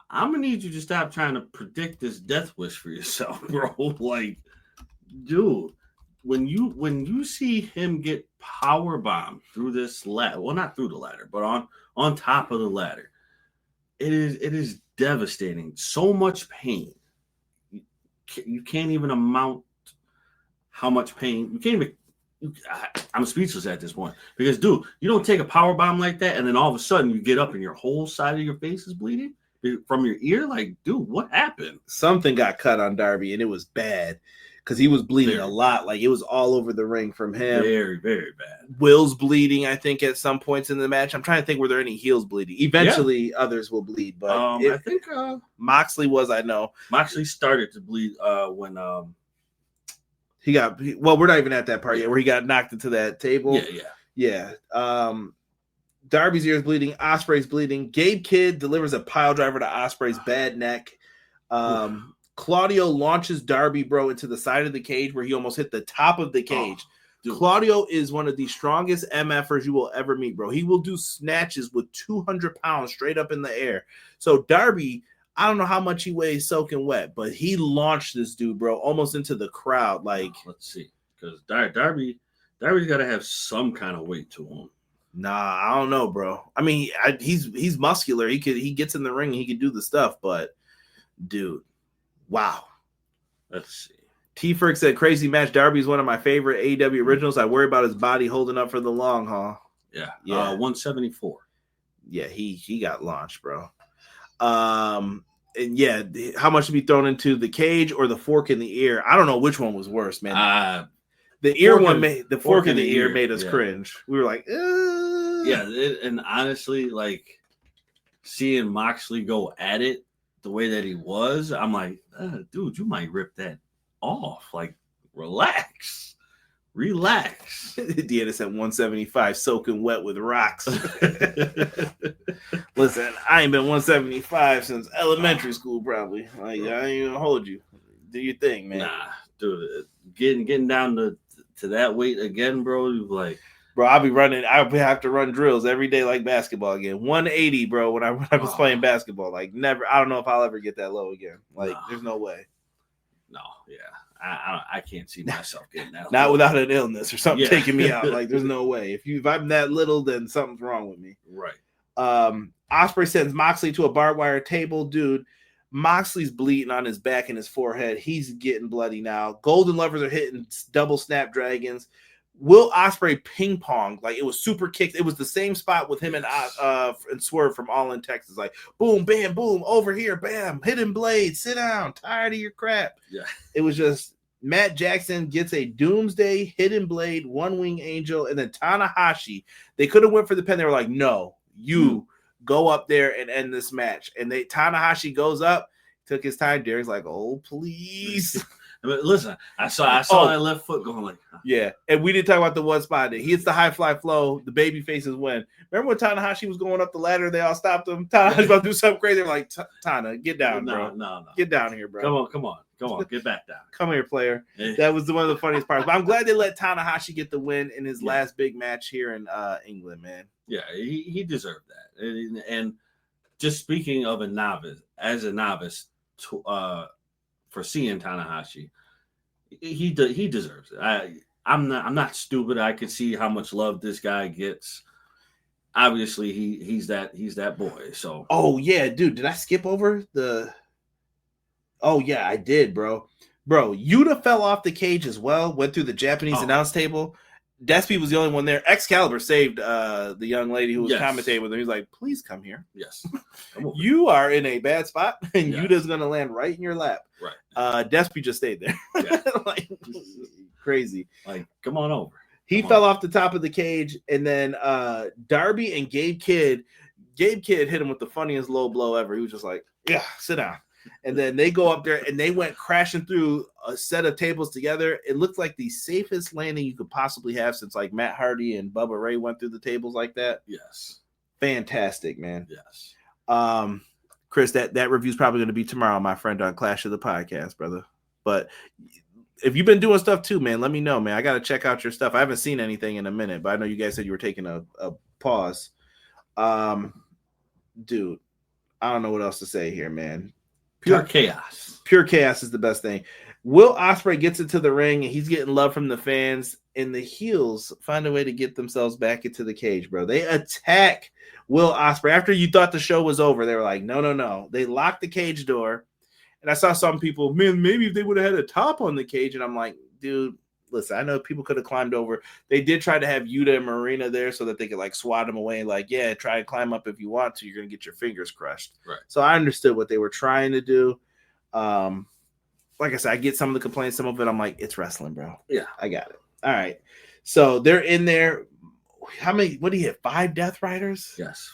I'm gonna need you to stop trying to predict this death wish for yourself, bro. Like, dude, when you see him get power bombed through this ladder, well, not through the ladder, but on top of the ladder, it is devastating. So much pain. You can't even amount how much pain. You can't even. I'm speechless at this point because, dude, you don't take a power bomb like that and then all of a sudden you get up and your whole side of your face is bleeding from your ear. Like, dude, what happened? Something got cut on Darby and it was bad because he was bleeding a lot. Like, it was all over the ring from him. Very, very bad. Will's bleeding, I think, at some points in the match. I'm trying to think, were there any heels bleeding? Eventually, others will bleed, but I think Moxley was. I know Moxley started to bleed when he got. Well, we're not even at that part yet, where he got knocked into that table. Yeah. Darby's ears bleeding. Ospreay's bleeding. Gabe Kidd delivers a pile driver to Ospreay's bad neck. Claudio launches Darby, bro, into the side of the cage where he almost hit the top of the cage. Claudio is one of the strongest MFers you will ever meet, bro. He will do snatches with 200 pounds straight up in the air. So Darby, I don't know how much he weighs soaking wet, but he launched this dude, bro, almost into the crowd. Like, let's see, because Darby's got to have some kind of weight to him. Nah, I don't know, bro. I mean, he's muscular. He gets in the ring and he could do the stuff, but dude, wow. Let's see. T-Ferg said, crazy match. Darby is one of my favorite AEW originals. I worry about his body holding up for the long haul. Yeah. 174. Yeah, he got launched, bro. And yeah, how much to be thrown into the cage or the fork in the ear? I don't know which one was worse, man. The ear one made the fork in the ear made us cringe. We were like, yeah, and honestly, like seeing Moxley go at it the way that he was, I'm like, dude, you might rip that off. Like, relax. Deanna said 175 soaking wet with rocks. Listen, I ain't been 175 since elementary school, probably. Like, I ain't even hold you. Do your thing, man. Nah, dude, getting down to that weight again, bro. Like, bro, I'll have to run drills every day like basketball again. 180, bro. When I was playing basketball, like never. I don't know if I'll ever get that low again. Like, there's no way. No, yeah. I can't see myself getting that. Not without an illness or something taking me out. Like, there's no way. If I'm that little, then something's wrong with me. Right. Ospreay sends Moxley to a barbed wire table. Dude, Moxley's bleeding on his back and his forehead. He's getting bloody now. Golden Lovers are hitting double snapdragons. Will Ospreay ping pong, like it was super kicked. It was the same spot with him and Swerve from All in Texas. Like, boom, bam, boom, over here, bam, hidden blade, sit down, tired of your crap. Yeah, it was just Matt Jackson gets a Doomsday, hidden blade, one wing angel, and then Tanahashi. They could have went for the pin. They were like, no, you go up there and end this match. And Tanahashi goes up. took his time. Derek's like, oh, please. I mean, listen, I saw that left foot going like, yeah. And we didn't talk about the one spot. He hits the high fly flow. The baby faces win. Remember when Tanahashi was going up the ladder? They all stopped him. Tanahashi's about to do something crazy. They're like, Tana, get down, bro. No. Get down here, bro. Come on. Get back down. Come here, player. That was one of the funniest parts. But I'm glad they let Tanahashi get the win in his last big match here in England, man. Yeah, he deserved that. And just speaking of a novice, for seeing Tanahashi, he deserves it. I'm not stupid. I can see how much love this guy gets. Obviously, he's that boy. So. Oh yeah, dude. Did I skip over the? Oh yeah, I did, bro. Bro, Yuta fell off the cage as well. Went through the Japanese announce table. Despy was the only one there. Excalibur saved the young lady who was commentating with him. He's like, please come here. Yes. You are in a bad spot, and Yuta's going to land right in your lap. Right. Despy just stayed there. Yeah. Like, crazy. Like, come on over. He fell off the top of the cage, and then Darby and Gabe Kidd hit him with the funniest low blow ever. He was just like, yeah, sit down. And then they go up there and they went crashing through a set of tables together. It looked like the safest landing you could possibly have since like Matt Hardy and Bubba Ray went through the tables like that. Yes. Fantastic, man. Yes. Chris, that review is probably going to be tomorrow, my friend, on Clash of the Podcast, brother. But if you've been doing stuff too, man, let me know, man. I got to check out your stuff. I haven't seen anything in a minute, but I know you guys said you were taking a pause. Dude, I don't know what else to say here, man. Pure chaos. Pure chaos is the best thing. Will Ospreay gets into the ring and he's getting love from the fans, and the heels find a way to get themselves back into the cage, bro. They attack Will Ospreay after you thought the show was over. They were like, no. They locked the cage door, and I saw some people, man, maybe if they would have had a top on the cage, and I'm like, dude, listen, I know people could have climbed over. They did try to have Yuta and Marina there so that they could like swat them away. Like, yeah, try and climb up if you want to. You're going to get your fingers crushed. Right. So I understood what they were trying to do. Like I said, I get some of the complaints. Some of it, I'm like, it's wrestling, bro. Yeah, I got it. All right. So they're in there. How many? What do you hit? 5 Death Riders? Yes.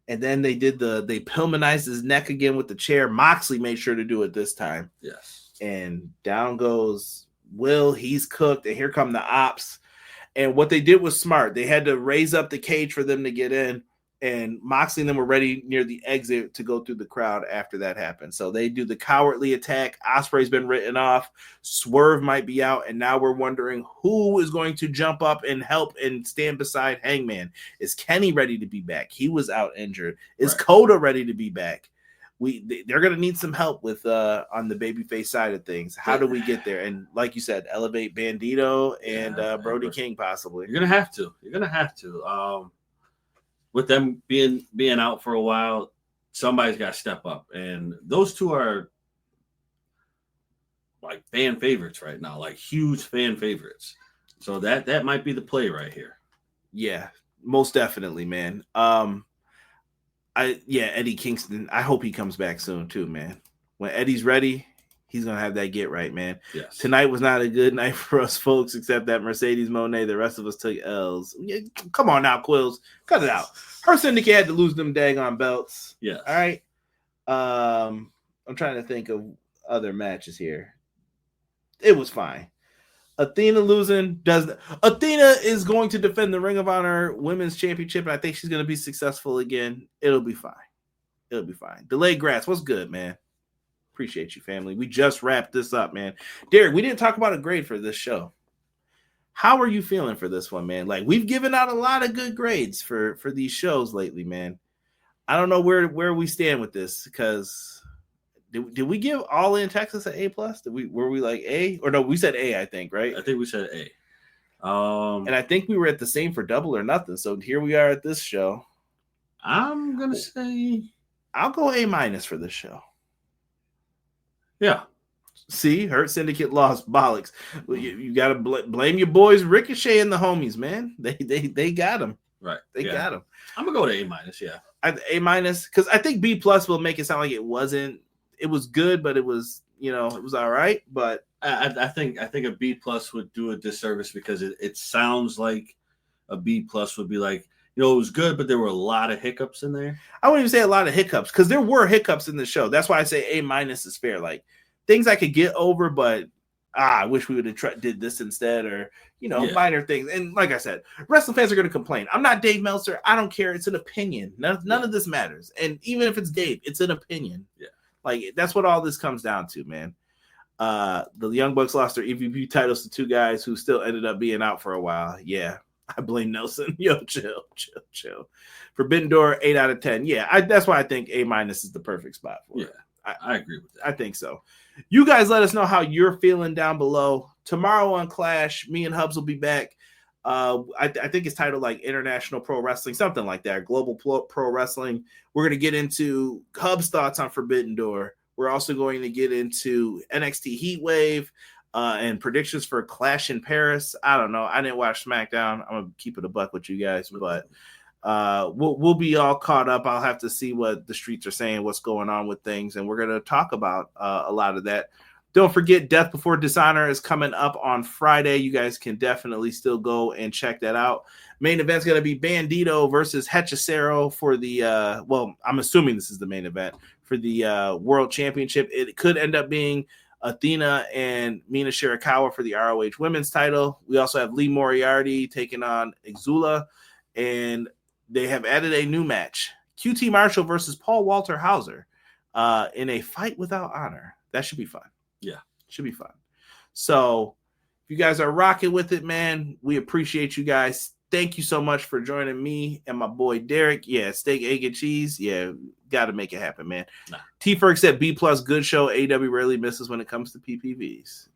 And then they Pillmanized his neck again with the chair. Moxley made sure to do it this time. Yes. And down goes Will. He's cooked. And here come the ops. And what they did was smart. They had to raise up the cage for them to get in. And Moxley and them were ready near the exit to go through the crowd after that happened. So they do the cowardly attack. Ospreay's been written off. Swerve might be out. And now we're wondering who is going to jump up and help and stand beside Hangman. Is Kenny ready to be back? He was out injured. Is Coda ready to be back? They're going to need some help with on the babyface side of things. How do we get there? And like you said, elevate Bandito and Brody King possibly. You're going to have to. With them being out for a while, somebody's got to step up. And those two are like fan favorites right now, like huge fan favorites. So that might be the play right here. Yeah, most definitely, man. Eddie Kingston, I hope he comes back soon too, man. When Eddie's ready, he's going to have that get right, man. Yes. Tonight was not a good night for us folks, except that Mercedes Moné. The rest of us took L's. Yeah, come on now, Quills. Cut it out. Her Syndicate had to lose them daggone belts. Yeah. All right. I'm trying to think of other matches here. It was fine. Athena losing Athena is going to defend the Ring of Honor Women's Championship, and I think she's going to be successful again. It'll be fine. Delayed Grass, what's good, man? Appreciate you, family. We just wrapped this up, man. Derek, we didn't talk about a grade for this show. How are you feeling for this one, man? Like, we've given out a lot of good grades for these shows lately, man. I don't know where we stand with this, because did we give All In Texas an A+? Were we like A? Or no, we said A, I think, right? I think we said A. And I think we were at the same for Double or Nothing. So here we are at this show. I'm going to say... I'll go A- for this show. Yeah. See, Hurt Syndicate lost. Bollocks. You got to blame your boys Ricochet and the homies, man. They got him. Right. They got him. I'm going to go to A-, yeah. A-, because I think B+ will make it sound like it wasn't. It was good, but it was, it was all right. But I think a B+ would do a disservice, because it sounds like a B+ would be like, It was good, but there were a lot of hiccups in there. I wouldn't even say a lot of hiccups because there were hiccups in the show. That's why I say A- is fair. Like things I could get over, but I wish we would have did this instead, or minor things. And like I said, wrestling fans are going to complain. I'm not Dave Meltzer. I don't care. It's an opinion. None of this matters. And even if it's Dave, it's an opinion. Yeah, like that's what all this comes down to, man. The Young Bucks lost their EVP titles to two guys who still ended up being out for a while. Yeah, I blame Nelson. Yo, chill. Forbidden Door, 8 out of 10. Yeah, that's why I think A- is the perfect spot for it. I agree with that. I think so. You guys let us know how you're feeling down below. Tomorrow on Clash, me and Hubs will be back. I think it's titled like International Pro Wrestling, something like that, Global Pro Wrestling. We're going to get into Hubs' thoughts on Forbidden Door. We're also going to get into NXT Heatwave and predictions for Clash in Paris. I don't know. I didn't watch SmackDown. I'm going to keep it a buck with you guys, but we'll be all caught up. I'll have to see what the streets are saying, what's going on with things, and we're going to talk about a lot of that. Don't forget, Death Before Dishonor is coming up on Friday. You guys can definitely still go and check that out. Main event's going to be Bandito versus Hechicero for the, I'm assuming this is the main event for the World Championship. It could end up being Athena and Mina Shirakawa for the ROH Women's title. We also have Lee Moriarty taking on Exula, and they have added a new match, QT Marshall versus Paul Walter Hauser in a fight without honor. That should be fun. Yeah. Should be fun. So if you guys are rocking with it, man, we appreciate you guys. Thank you so much for joining me and my boy Derek. Yeah, steak, egg, and cheese. Yeah, got to make it happen, man. Nah. T-Ferg said B+, good show. AEW rarely misses when it comes to PPVs.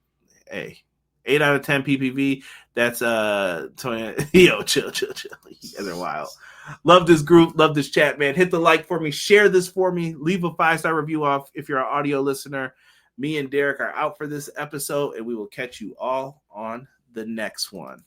Hey, 8 out of 10 PPV. That's 20. Yo, chill. You guys are wild. Love this group. Love this chat, man. Hit the like for me. Share this for me. Leave a 5-star review off if you're an audio listener. Me and Derek are out for this episode, and we will catch you all on the next one.